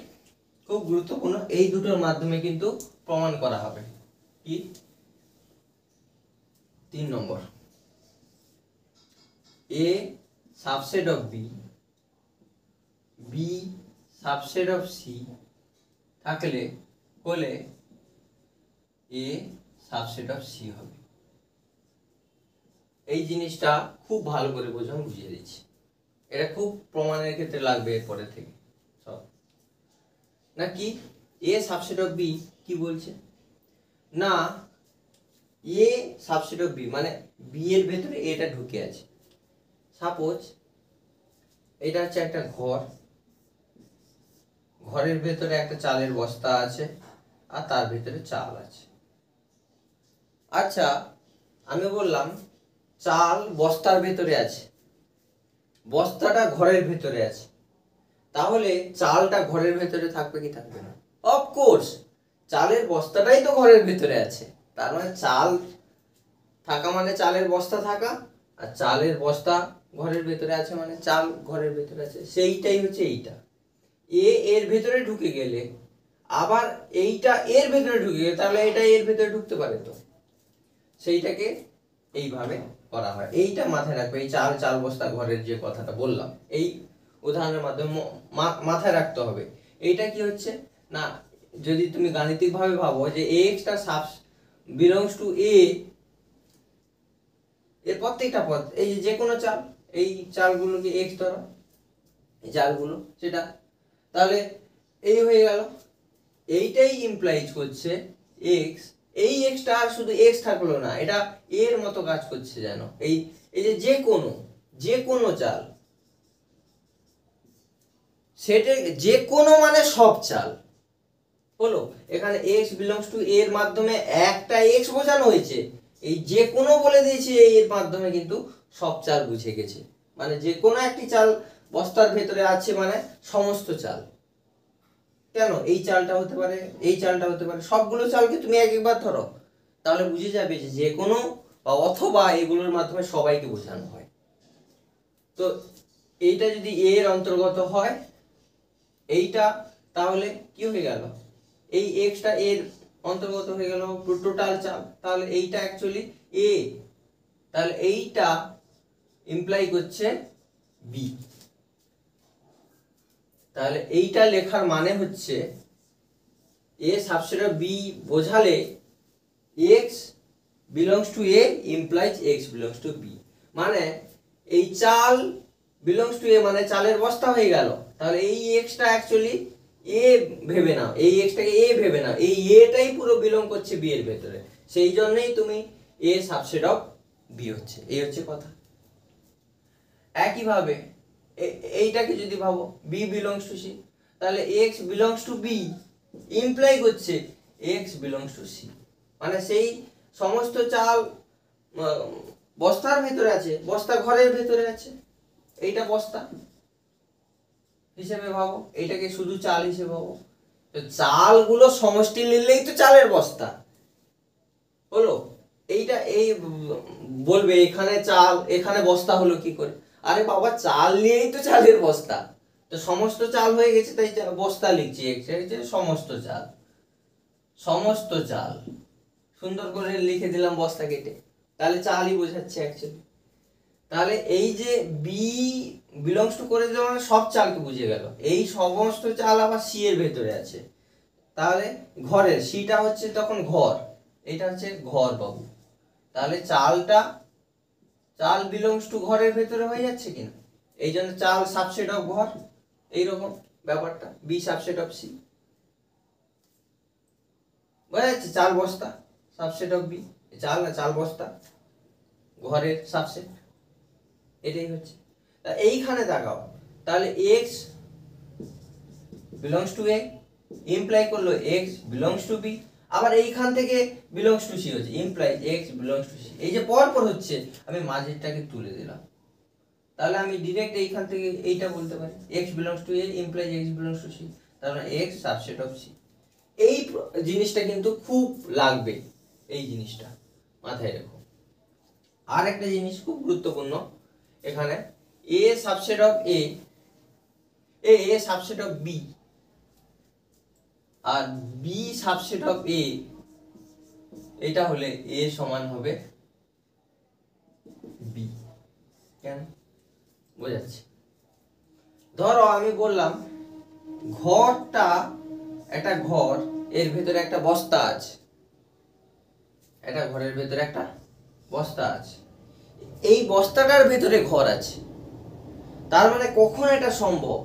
খুব গুরুত্বপূর্ণ, এই দুটোর মাধ্যমে কিন্তু প্রমাণ করা হবে কি 3 নম্বর, A subset of B, B subset of C থাকলে হলে এ সাবসেট অফ সি হবে। এই জিনিসটা খুব ভালো করে বোঝো, আমি বুঝিয়ে দিচ্ছি। এটা খুব প্রমাণের ক্ষেত্রে লাগবে এরপরে থেকে সব। নাকি এ সাবসেট অফ বি কি বলছে না, এ সাবসেট অফ বি মানে বি এর ভেতরে এটা ঢুকে আছে। সাপোজ এটা হচ্ছে একটা ঘর, ঘরের ভেতরে একটা চালের বস্তা আছে আর তার ভেতরে চাল আছে। আচ্ছা, আমি বললাম চাল বস্তার ভেতরে আছে, বস্তাটা ঘরের ভেতরে আছে, তাহলে চালটা ঘরের ভেতরে থাকবে কি থাকবে না? অফকোর্স, চালের বস্তাটাই তো ঘরের ভেতরে আছে, তার মানে চাল থাকা মানে চালের বস্তা থাকা, আর চালের বস্তা ঘরের ভেতরে আছে মানে চাল ঘরের ভেতরে আছে। সেইটাই হচ্ছে এইটা, এর ভেতরে ঢুকে গেলে আবার এইটা এর ভেতরে ঢুকে গেলে, তাহলে এটা এর ভেতরে ঢুকতে পারে তো, সেইটাকে এইভাবে করা হয়। এইটা মাথায় রাখবে, এই চাল বস্তা ঘরের যে কথাটা বললাম এই উদাহরণের মাধ্যমে মাথায় রাখতে হবে। এইটা কি হচ্ছে না, যদি তুমি গাণিতিক ভাবে ভাবো যে এক্সটা বিলংস টু এ, এর প্রত্যেকটা পদ, এই যে কোনো চাল, এই চালগুলোকে এক্স ধরো, এই চালগুলো সেটা, তাহলে এই হয়ে গেল। এইটাই ইমপ্লাইজ করছে এক্স, এই এক্সটা আর শুধু এক্স থাকলো না, এটা এর মতো কাজ করছে যেন এই যে কোনো চাল, সেটা যে কোনো মানে সব চাল হলো। এখানে এক্স বিলংস টু এর মাধ্যমে একটা এক্স বোঝানো হয়েছে, এই যে কোনো বলে দিয়েছে এর মাধ্যমে কিন্তু সব চাল বুঝে গেছে, মানে যে কোনো একটি চাল বস্তার ভেতরে আছে মানে সমস্ত চাল। কেন এই চালটা হতে পারে, এই চালটা হতে পারে, সবগুলো চালকে তুমি একবার ধরো, তাহলে বুঝে যাবে যে কোনো বা অথবা এগুলোর মাধ্যমে সবাইকে বোঝানো হয়। তো এইটা যদি এর অন্তর্গত হয় এইটা, তাহলে কি হয়ে গেল, এই এক্সটা এর অন্তর্গত হয়ে গেল টোটাল চাল, তাহলে এইটা অ্যাকচুয়ালি এ, তাহলে এইটা ইমপ্লাই করছে বি। তাহলে এইটা লেখার মানে হচ্ছে এ সাবসেট অফ বি বোঝালে x belongs to a implies x belongs to b, মানে এই চাল বিলংস টু এ মানে চালের বস্তা হয়ে গেল। তাহলে এই এক্সটা অ্যাকচুয়ালি এ ভেবে নাও, এই এক্সটাকে এ ভেবে নাও, এই এটাই পুরো বিলং করছে বি এর ভেতরে, সেই জন্যই তুমি এ সাবসেট অফ বি হচ্ছে, এই হচ্ছে কথা। একইভাবে এইটাকে যদি ভাবো বি বিলংস টু সি, তাহলে x belongs to b imply করছে এক্স বিলংস টু সি, মানে সেই সমস্ত চাল বস্তার ভেতরে আছে, বস্তা ঘরের ভেতরে আছে, এইটা বস্তা হিসেবে ভাবো, এইটাকে শুধু চাল হিসেবে ভাবো। তো চালগুলো সমষ্টি নিলেই তো চালের বস্তা হলো। এইটা এই বলবে এখানে চাল এখানে বস্তা হলো কি করে? আরে বাবা, চাল নিয়েই তো চালের বস্তা। তো সমস্ত চাল হয়ে গেছে তাই বস্তা লিখছি, সমস্ত চাল, সমস্ত চাল সুন্দর করে লিখে দিলাম বস্তা কেটে, তাহলে চালই বোঝাচ্ছে অ্যাকচুয়ালি। তাহলে এই যে বি বিলংস টু করে দেওয়া মানে সব চালকে বুঝিয়ে গেল। এই সমস্ত চাল আবার সি এর ভেতরে আছে। তাহলে ঘরের সিটা হচ্ছে তখন ঘর, এটা হচ্ছে ঘর বাবু। তাহলে চাল বিলংস টু ঘরের ভেতরে হয়ে যাচ্ছে কিনা? এই জন্য চাল সাবসেট অফ ঘর, এইরকম ব্যাপারটা। বি সাবসেট অফ সি, বোঝা যাচ্ছে? চাল বস্তা সাবসেট অফ বি, চাল না চাল বস্তা ঘরের সাবসেট, এটাই হচ্ছে। এইখানে দেখাও, তাহলে x belongs to a imply করলো এক্স বিলংস টু বি, আবার এইখান থেকে বিলংস টু সি হচ্ছে imply x belongs to c. এই যে পরপর হচ্ছে, আমি মাঝেরটাকে তুলে দিলাম। তাহলে আমি ডিরেক্ট এইখান থেকে এইটা বলতে পারি x belongs to a imply x belongs to c, তার মানে এক্স সাবসেট অফ সি। এই জিনিসটা কিন্তু খুব লাগবে, এই জিনিসটা মাথায় রেখো। আর একটা জিনিস খুব গুরুত্বপূর্ণ এখানে, A subset of A subset of B আর বি সাবসেট অফ এ, এটা হলে এ সমান হবে বি। কেন বোঝাচ্ছি? ধরো আমি বললাম ঘরটা, একটা ঘর, এর ভেতরে একটা বস্তা আছে, একটা ঘরের ভেতরে একটা বস্তা আছে, এই বস্তাটার ভেতরে ঘর আছে। তার মানে কখন এটা সম্ভব?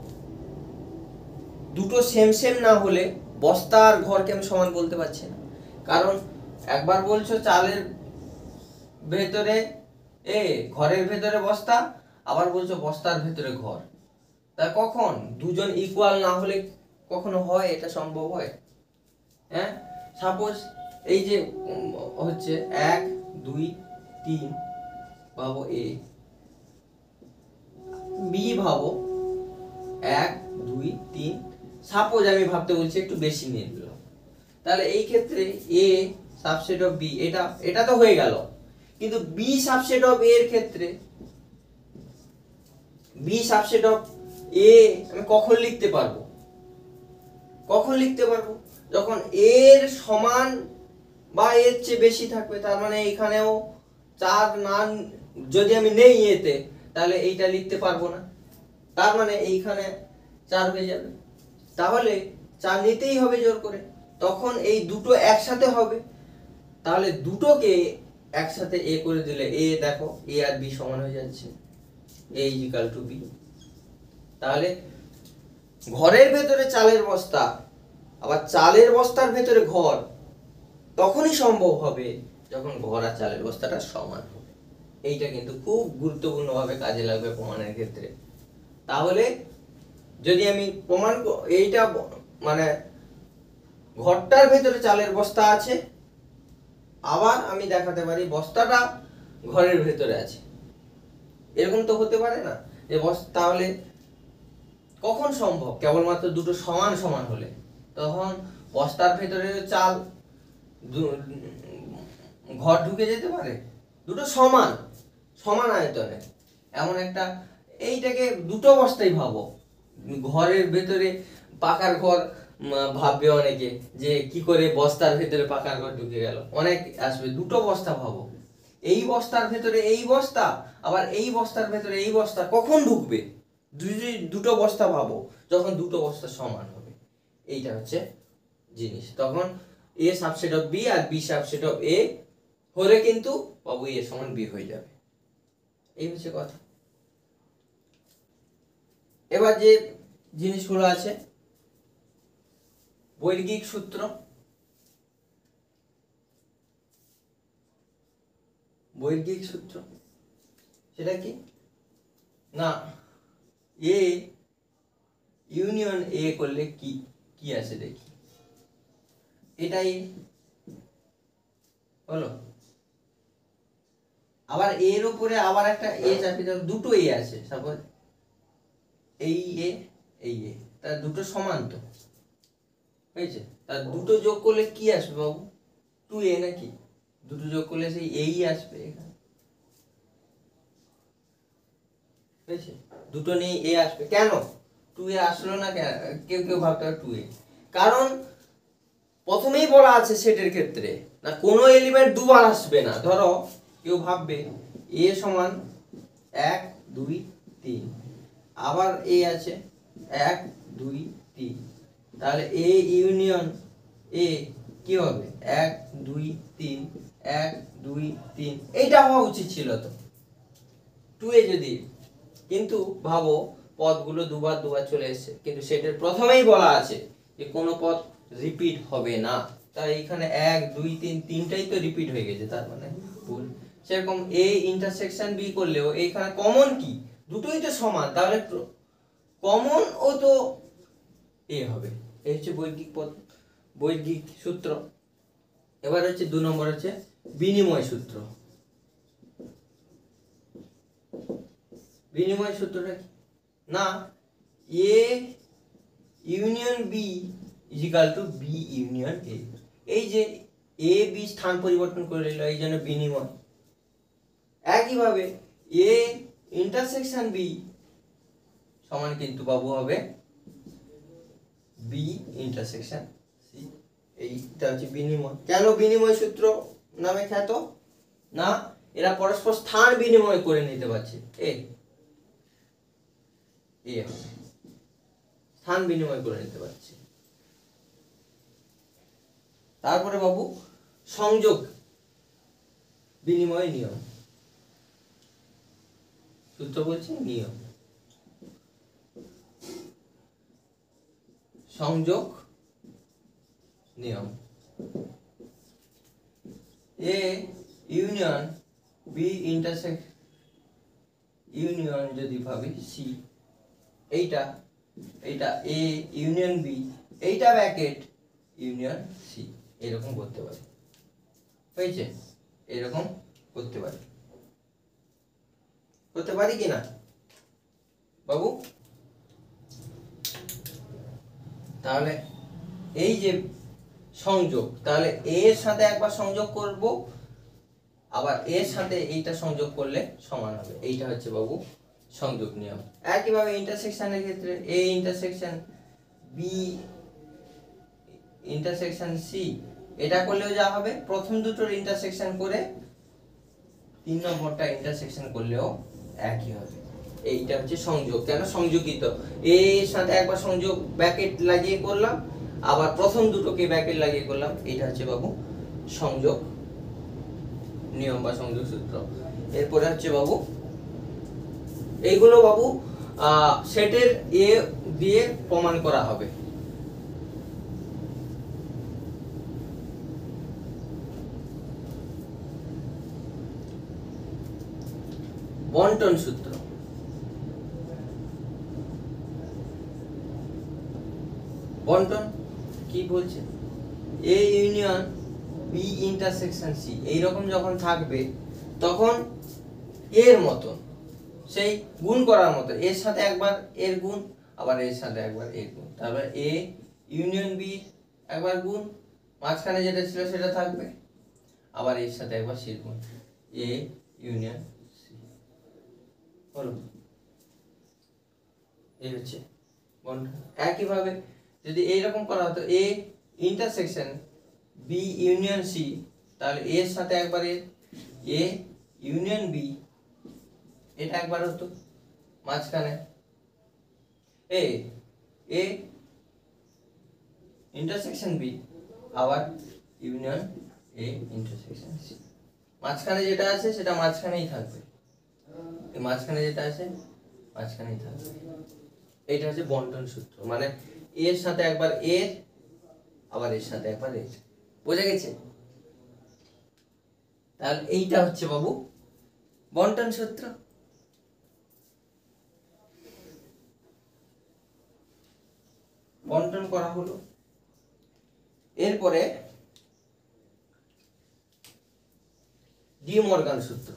দুটো সেম সেম না হলে বস্তা আর ঘরকে আমি সমান বলতে পারছি না। কারণ একবার বলছো চালের ভেতরে এ ঘরের ভেতরে বস্তা, আবার বলছো বস্তার ভেতরে ঘর। তা কখন দুজন ইকুয়াল না হলে কখনো হয় এটা সম্ভব হয়? হ্যাঁ, সাপোজ এই যে হচ্ছে 1 2 3 ভাবো এ, বি ভাবো 1 2 3, সাপোজ আমি ভাবতে বলছি একটু বেশি নিয়ে নিলাম। তাহলে এই ক্ষেত্রে এ সাবসেট অফ বি, এটা তো হয়ে গেল। কিন্তু বি সাবসেট অফ এর ক্ষেত্রে বি সাবসেট অফ এ আমি কখন লিখতে পারবো? কখন লিখতে পারবো? যখন এর সমান বা এর চেয়ে বেশি থাকবে। তার মানে এখানেও 4 না যদি আমি নেই এতে, তাহলে এইটা লিখতে পারবো না। তার মানে এইখানে 4 হয়ে যাবে। তাহলে 4 নিতেই হবে জোর করে, তখন এই দুটো একসাথে হবে। তাহলে দুটোকে একসাথে এ করে দিলে এ দেখো এ আর বি সমান হয়ে যাচ্ছে, এ ইকুয়াল টু বি। তাহলে ঘরের ভেতরে চালের বস্তা, আবার চালের বস্তার ভেতরে ঘর তখনই সম্ভব হবে যখন ঘর আর চালের বস্তাটা সমান হবে। এইটা কিন্তু খুব গুরুত্বপূর্ণভাবে কাজে লাগবে প্রমাণের ক্ষেত্রে। তাহলে যদি আমি প্রমাণ এইটা মানে ঘরটার ভেতরে চালের বস্তা আছে, আবার আমি দেখাতে পারি বস্তাটা ঘরের ভেতরে আছে, এরকম তো হতে পারে না যে তাহলে কখন সম্ভব? কেবলমাত্র দুটো সমান সমান হলে। তখন বস্তার ভেতরে চাল ঘর ঢুকে যেতে পারে, দুটো সমান সমান আয়তনে। এমন একটা, এইটাকে দুটো বস্তাই ভাবো, ঘরের ভেতরে পাকার ঘর ভাববে অনেকে যে কি করে বস্তার ভেতরে পাকার ঘর ঢুকে গেল, অনেক আসবে। দুটো বস্তা ভাবো, এই বস্তার ভেতরে এই বস্তা, আবার এই বস্তার ভেতরে এই বস্তা, কখন ঢুকবে? দুটো বস্তা ভাবো, যখন দুটো বস্তা সমান হবে। এইটা হচ্ছে জিনিস। তখন এ সাবসেট অফ বি আর বি সাবসেট অফ এ হলে কিন্তু বাবু এ সমান বি হয়ে যাবে। এই হচ্ছে কথা। এবার যে জিনিসগুলো আছে, বৈর্গিক সূত্র, বৈর্গিক সূত্র সেটা কি না, এ ইউনিয়ন এ করলে কি কি আসে দেখি। এটাই হলো, আবার এর উপরে আবার একটা এ চাপিয়ে দাও, দুটো এ আছে সাপোজ এই এ এই এ, তার দুটো সমান তো হয়েছে, তার দুটো যোগ করলে কি আসবে বাবু? 2a নাকি? দুটো যোগ করলে সেই এই আসবে এখানে, বুঝেছে? দুটো নেই এ আসবে, কেন 2a আসলো না? কেন কেউ কেউ ভাবতে পারে 2a, কারণ প্রথমেই বলা আছে সেটের ক্ষেত্রে না কোনো এলিমেন্ট দুবার আসবে না। ধরো কেউ ভাববে a সমান 1 2 3, আবার a আছে 1 2 3, তাহলে a ইউনিয়ন a কি হবে 1 2 3 1 2 3, এইটা হওয়া উচিত ছিল তো 2a যদি, কিন্তু ভাবো পদগুলো দুবার দুবার চলে এসেছে, কিন্তু সেটার প্রথমেই বলা আছে যে কোনো পদ রিপিট হবে না, তাই এখানে 1 2 3 তিনটাই তো রিপিট হয়ে গেছে, তার মানে ভুল। সেরকম a ইন্টারসেকশন b করলেও এখানে কমন কি, দুটোই তো সমান, তাহলে কমন ও তো এ হবে। এই হচ্ছে বৈজ্ঞিক সূত্র। এবার হচ্ছে 2 নম্বর হচ্ছে বিনিময় সূত্র। বিনিময় সূত্রটা কি না, a union b is equal to b union a, এই যে a b স্থান পরিবর্তন করে নিল, এই জন্য বিনিময়। একইভাবে a ইন্টারসেকশন b সমান কিন্তু বাবু হবে b ইন্টারসেকশন c, এইটা হচ্ছে বিনিময়। কেন বিনিময় সূত্র নামে খ্যাত না, এরা পরস্পর স্থান বিনিময় করে নিতে পারছে, স্থান বিনিময় করে নিতে পারছে। তারপরে বাবু সংযোগ বিনিময় নিয়ম, সূত্র বলছি নিয়ম। সংযোগ নিয়ম, a union b intersect union যদি ভাবি সি, এইটা এ ইউনিয়ন বি, এইটা ব্র্যাকেট ইউনিয়ন সি, এরকম করতে পারি, হয়েছে? এরকম করতে পারি কি না বাবু? তাহলে এই যে সংযোগ, তাহলে এর সাথে একবার সংযোগ করব, আবার এর সাথে এইটা সংযোগ করলে সমান হবে, এইটা হচ্ছে বাবু সংযোগ নিয়ম। একইভাবে ইন্টারসেকশনের ক্ষেত্রে a intersection b intersection c, এটা করলেও যা হবে, প্রথম দুটোর ইন্টারসেকশন করে 3 নম্বরটা ইন্টারসেকশন করলেও একই হবে। এইটা হচ্ছে সংযোগ। কেন সংযোগিত, এর সাথে একবার সংযোগ ব্র্যাকেট লাগিয়ে করলাম, আবার প্রথম দুটোকে ব্র্যাকেট লাগিয়ে করলাম, এইটা হচ্ছে বাবু সংযোগ নিয়ম বা সংযোগ সূত্র। এরপরে হচ্ছে বাবু এইগুলো বাবু সেটের এ দিয়ে প্রমাণ করা হবে। বন্টন সূত্র, বন্টন কি বলছে, a union b intersection c এইরকম যখন থাকবে তখন এর মতন, সেই গুণ করার মতো, এর সাথে একবার এর গুণ, আবার এর সাথে একবার এর গুণ, তারপর এ ইউনিয়ন বি একবার গুণ, মাঝখানে যেটা ছিল সেটা থাকবে, আবার এর সাথে একবার সির গুণ, এ ইউনিয়ন সি হলো। এই হচ্ছে বন্টন। একইভাবে যদি এইরকম করা হতো a intersection b union c, তাহলে এর সাথে একবার এ ইউনিয়ন বি, এটা একবার হতো, মাঝখানে এ ইন্টারসেকশন বি, আবার ইউনিয়ন এ ইন্টারসেকশন সি, মাঝখানে যেটা আছে সেটা মাঝখানেই থাকবে, মাঝখানে যেটা আছে মাঝখানেই থাকবে। এইটা হচ্ছে বন্টন সূত্র, মানে এর সাথে একবার এর, আবার এর সাথে একবার এর, বোঝা গেছে? তাহলে এইটা হচ্ছে বাবু বন্টন সূত্র। বন্টন করা হলো। এরপরে ডি মর্গান সূত্র,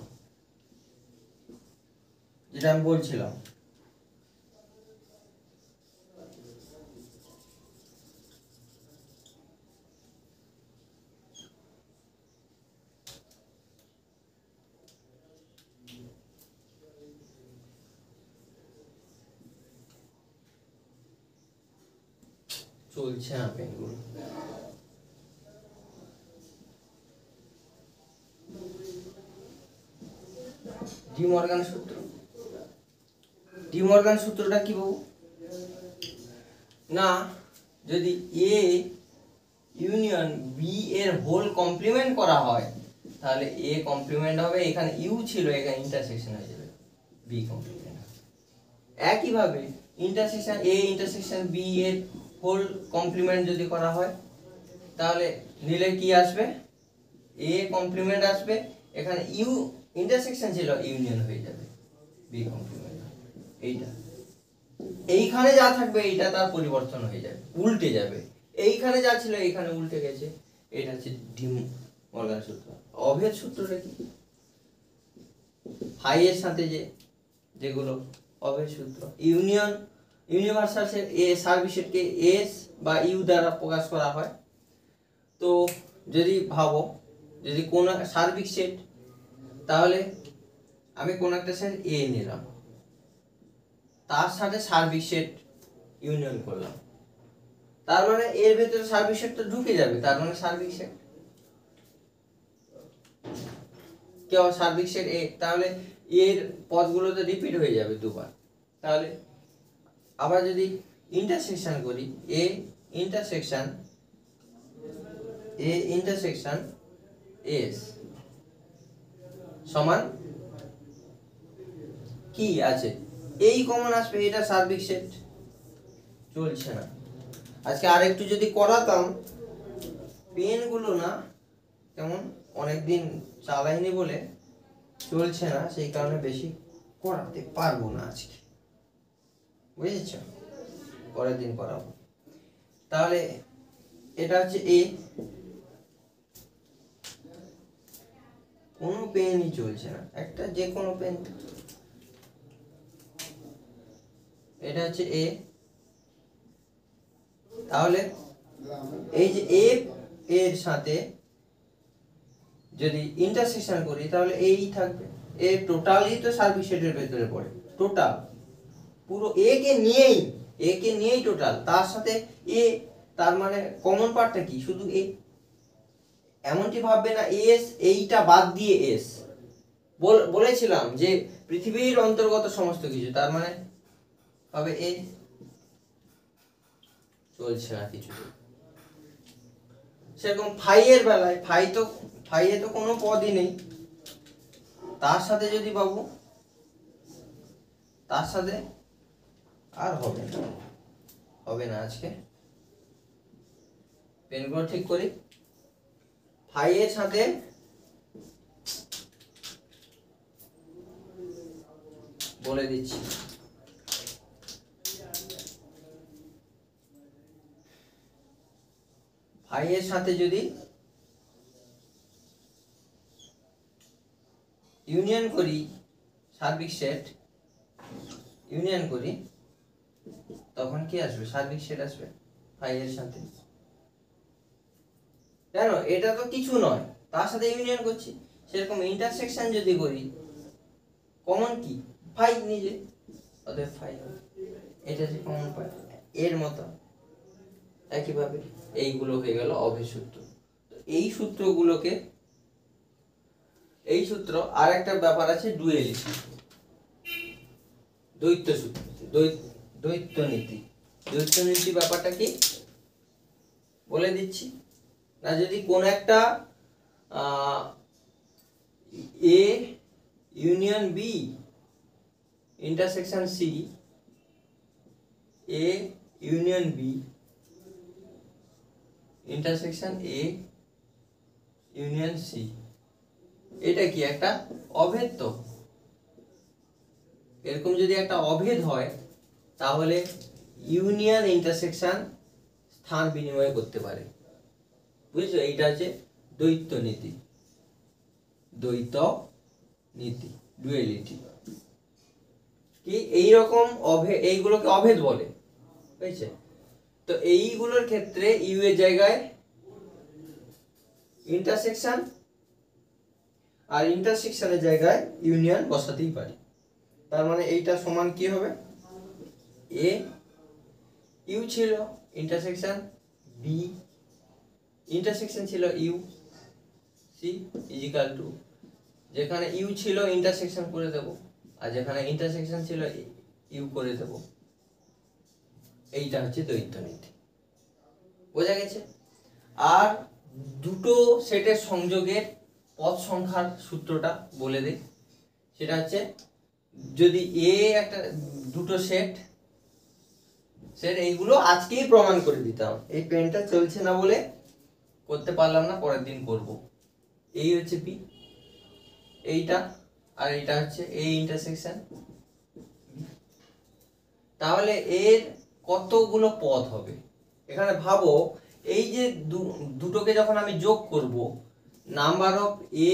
যেটা আমি বলছিলাম, চলছে না পেনগুলো। ডি মর্গান সূত্র, ডি মর্গান সূত্রটা কি বাবু? না, যদি এ ইউনিয়ন বি এর হোল কমপ্লিমেন্ট করা হয় তাহলে এ কমপ্লিমেন্ট হবে, এখানে ইউ ছিল এখানে ইন্টারসেকশন হয়ে যাবে, বি কমপ্লিমেন্ট। একইভাবে ইন্টারসেকশন এ ইন্টারসেকশন বি এর হোল কমপ্লিমেন্ট যদি করা হয় তাহলে নিলে কি আসবে? এ কমপ্লিমেন্ট আসবে, এখানে ইউ ইন্টারসেকশন ছিল ইউনিয়ন হয়ে যাবে, বি কমপ্লিমেন্ট। এইটা এইখানে যা থাকবে এইটা তার পরিবর্তন হয়ে যাবে, উল্টে যাবে। এইখানে যা ছিল এইখানে উল্টে গেছে। এটা হচ্ছে ডি মর্গান সূত্র। অভেদ সূত্রটা কি? ফাই এর সাথে যেগুলো অভেদ সূত্র, union universal set a service সেটকে এস বা ইউ দ্বারা প্রকাশ করা হয়। তো যদি ভাবো, যদি কোন সার্বিক সেট, তাহলে আমি কোন একটা সেট এ নিলাম, তার সাথে সার্বিক সেট ইউনিয়ন করলাম, তার মানে এর ভেতরে সার্বিক সেট তো ঢুকে যাবে, তার মানে সার্বিক সেট কেউ সার্বিক সেট এ, তাহলে এর পদগুলো তো রিপিট হয়ে যাবে দুবার। তাহলে আবার যদি ইন্টারসেকশন করি, এ ইন্টারসেকশন এস সমান কি আছে? এই কমন আসবে, এটা সার্বিক সেট। চলছে না। আজকে আরেকটু যদি করাতাম, পেনগুলো না তেমন অনেকদিন চালাইনি বলে চলছে না, সেই কারণে বেশি করাতে পারবো না আজকে, বুঝেছ? পরের দিন করাবো। তাহলে এটা হচ্ছে এ, কোনো পেনই চলছে না, একটা যে কোনো পেন। এটা হচ্ছে এ, তাহলে এই যে এ এর সাথে যদি ইন্টারসেকশন করি তাহলে এই থাকবে। এ টোটালি তো সার্বিক সেটের ভেতরে পড়ে, টোটাল পুরো এ কে নিয়েই টোটাল, তার সাথে এ, তার মানে কমন পার্টটা কি? শুধু এ। এমনটি ভাববে না এস এইটা বাদ দিয়ে এস। বলেছিলাম যে পৃথিবীর অন্তর্গত সমস্ত কিছু, তার মানে হবে এ। চলছে না কিছু। সেরকম ফাই এর বেলায়, ফাই এ তো কোনো পদই নেই, তার সাথে যদি পাবো, তার সাথে আর হবে না আজকে। পেনগুলো ঠিক করি। ফাই এর সাথে বলে দিচ্ছি, ফাই এর সাথে যদি ইউনিয়ন করি, সার্বিক সেট ইউনিয়ন করি, তখন কি আসবে? সার্বিক সেট আসবে ফাই এর সাথে। কেন? এটা তো কিছু নয়, তার সাথে ইউনিয়ন করছি। সেরকম ইন্টারসেকশন যদি করি, কমন কি? ফাই নিজে, অতএব ফাই হবে। এটা যে কমন পাই এর মতো। একইভাবে এইগুলো হয়ে গেল অভেদ সূত্র। এই সূত্রগুলোকে, এই সূত্র আর একটা ব্যাপার আছে, ডুয়েলিটি, দ্বৈত সূত্র, দ্বৈত নীতি। দ্বৈত নীতি ব্যাপারটা কি বলে দিচ্ছি। না, যদি কোন একটা a union b intersection c, a union b intersection a union c, এটা কি একটা অভেদ? তো এরকম যদি একটা অভেদ হয় তাহলে ইউনিয়ন ইন্টারসেকশন স্থান বিনিময় করতে পারে, বুঝছো? এইটা হচ্ছে দ্বৈত নীতি, দ্বৈত নীতি, ডুয়ালিটি। কি এইরকম এইগুলোকে অভেদ বলে, বুঝছে? তো এইগুলোর ক্ষেত্রে ইউ এর জায়গায় ইন্টারসেকশন আর ইন্টারসেকশনের জায়গায় ইউনিয়ন বসাতেই পারি। তার মানে এইটা সমান কি হবে? এ ইউ ছিল ইন্টারসেকশন বি, ইন্টারসেকশন ছিল ইউ সি ইজিক্যাল টু, যেখানে ইউ ছিল ইন্টারসেকশন করে দেব, আর যেখানে ইন্টারসেকশন ছিল ইউ করে দেব। এইটা হচ্ছে দ্বৈত নীতি, বোঝা গেছে। আর দুটো সেটের সংযোগের পদ সংখ্যার সূত্রটা বলে দিই, সেটা হচ্ছে যদি এ একটা দুটো সেট এইগুলো আজকেই প্রমাণ করে দিতাম, এই পেনটা চলছে না বলে করতে পারলাম না, পরের দিন করব। এই হচ্ছে পি, এইটা আর এইটা হচ্ছে এ ইন্টারসেকশন। তাহলে এর কতগুলো পদ হবে এখানে ভাবো, এই যে দুটোকে যখন আমি যোগ করব, number of a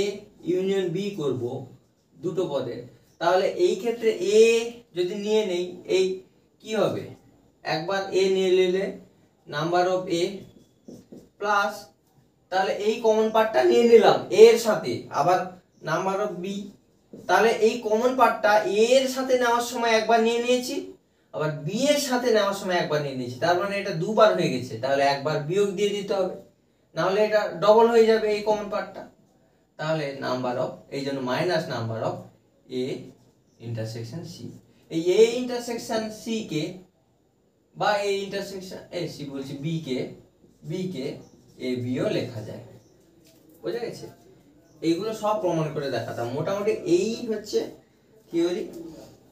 union b করব দুটো পদে, তাহলে এই ক্ষেত্রে এ যদি নিয়ে নেই, এই কি হবে, একবার এ নিয়ে নিলে নাম্বার অফ এ প্লাস, তাহলে এই কমন পার্টটা নিয়ে নিলাম এর সাথে, আবার নাম্বার অফ বি, তাহলে এই কমন পার্টটা এর সাথে নেওয়ার সময় একবার নিয়ে নিয়েছি, আবার বি এর সাথে নেওয়ার সময় একবার নিয়ে নিয়েছি, তার মানে এটা দুবার হয়ে গেছে, তাহলে একবার বিয়োগ দিয়ে দিতে হবে, না হলে এটা ডবল হয়ে যাবে এই কমন পার্টটা। তাহলে নাম্বার অফ, এই জন্য minus number of a intersection c, এই এ ইন্টারসেকশন সি কে বা এ ইন্টারসেকশন এ সি বলছি বি কে এ বিও লেখা যায়, বোঝা গেছে। এইগুলো সব প্রমাণ করে দেখাতাম। মোটামুটি এই হচ্ছে থিওরি,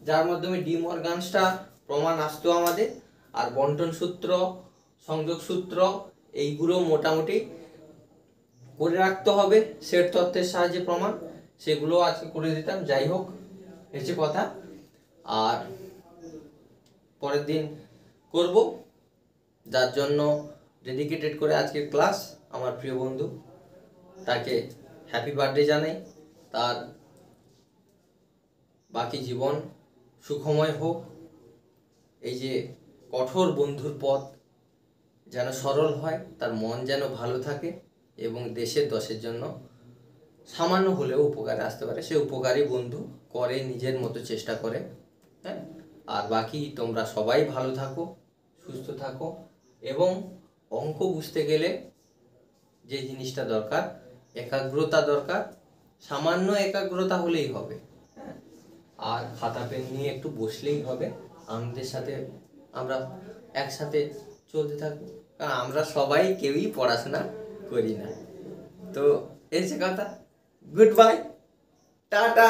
যার মাধ্যমে ডি মর্গানসটা প্রমাণ আসতো আমাদের, আর বন্টন সূত্র, সংযোগ সূত্র এইগুলো মোটামুটি করে রাখতে হবে, সেট তত্ত্বের সাহায্যে প্রমাণ, সেগুলো আজকে করে দিতাম। যাই হোক, হচ্ছে কথা, আর পরের দিন করব, যার জন্য ডেডিকেটেড করে আজকের ক্লাস আমার প্রিয় বন্ধু, তাকে হ্যাপি বার্থডে জানাই, তার বাকি জীবন সুখময় হোক, এই যে কঠোর বন্ধুর পথ যেন সরল হয়, তার মন যেন ভালো থাকে এবং দেশের দশের জন্য সামান্য হলেও উপকারে আসতে পারে, সে উপকারী বন্ধু করে, নিজের মতো চেষ্টা করে। হ্যাঁ, আর বাকি তোমরা সবাই ভালো থাকো, সুস্থ থাকো, এবং অঙ্ক বুঝতে গেলে যে জিনিসটা দরকার, একাগ্রতা দরকার, সামান্য একাগ্রতা হলেই হবে। হ্যাঁ, আর খাতা পেন নিয়ে একটু বসলেই হবে, আমাদের সাথে আমরা একসাথে চলতে থাকবো, কারণ আমরা সবাই কেউই পড়াশোনা করি না। তো এই যে কথা, গুড বাই, টাটা।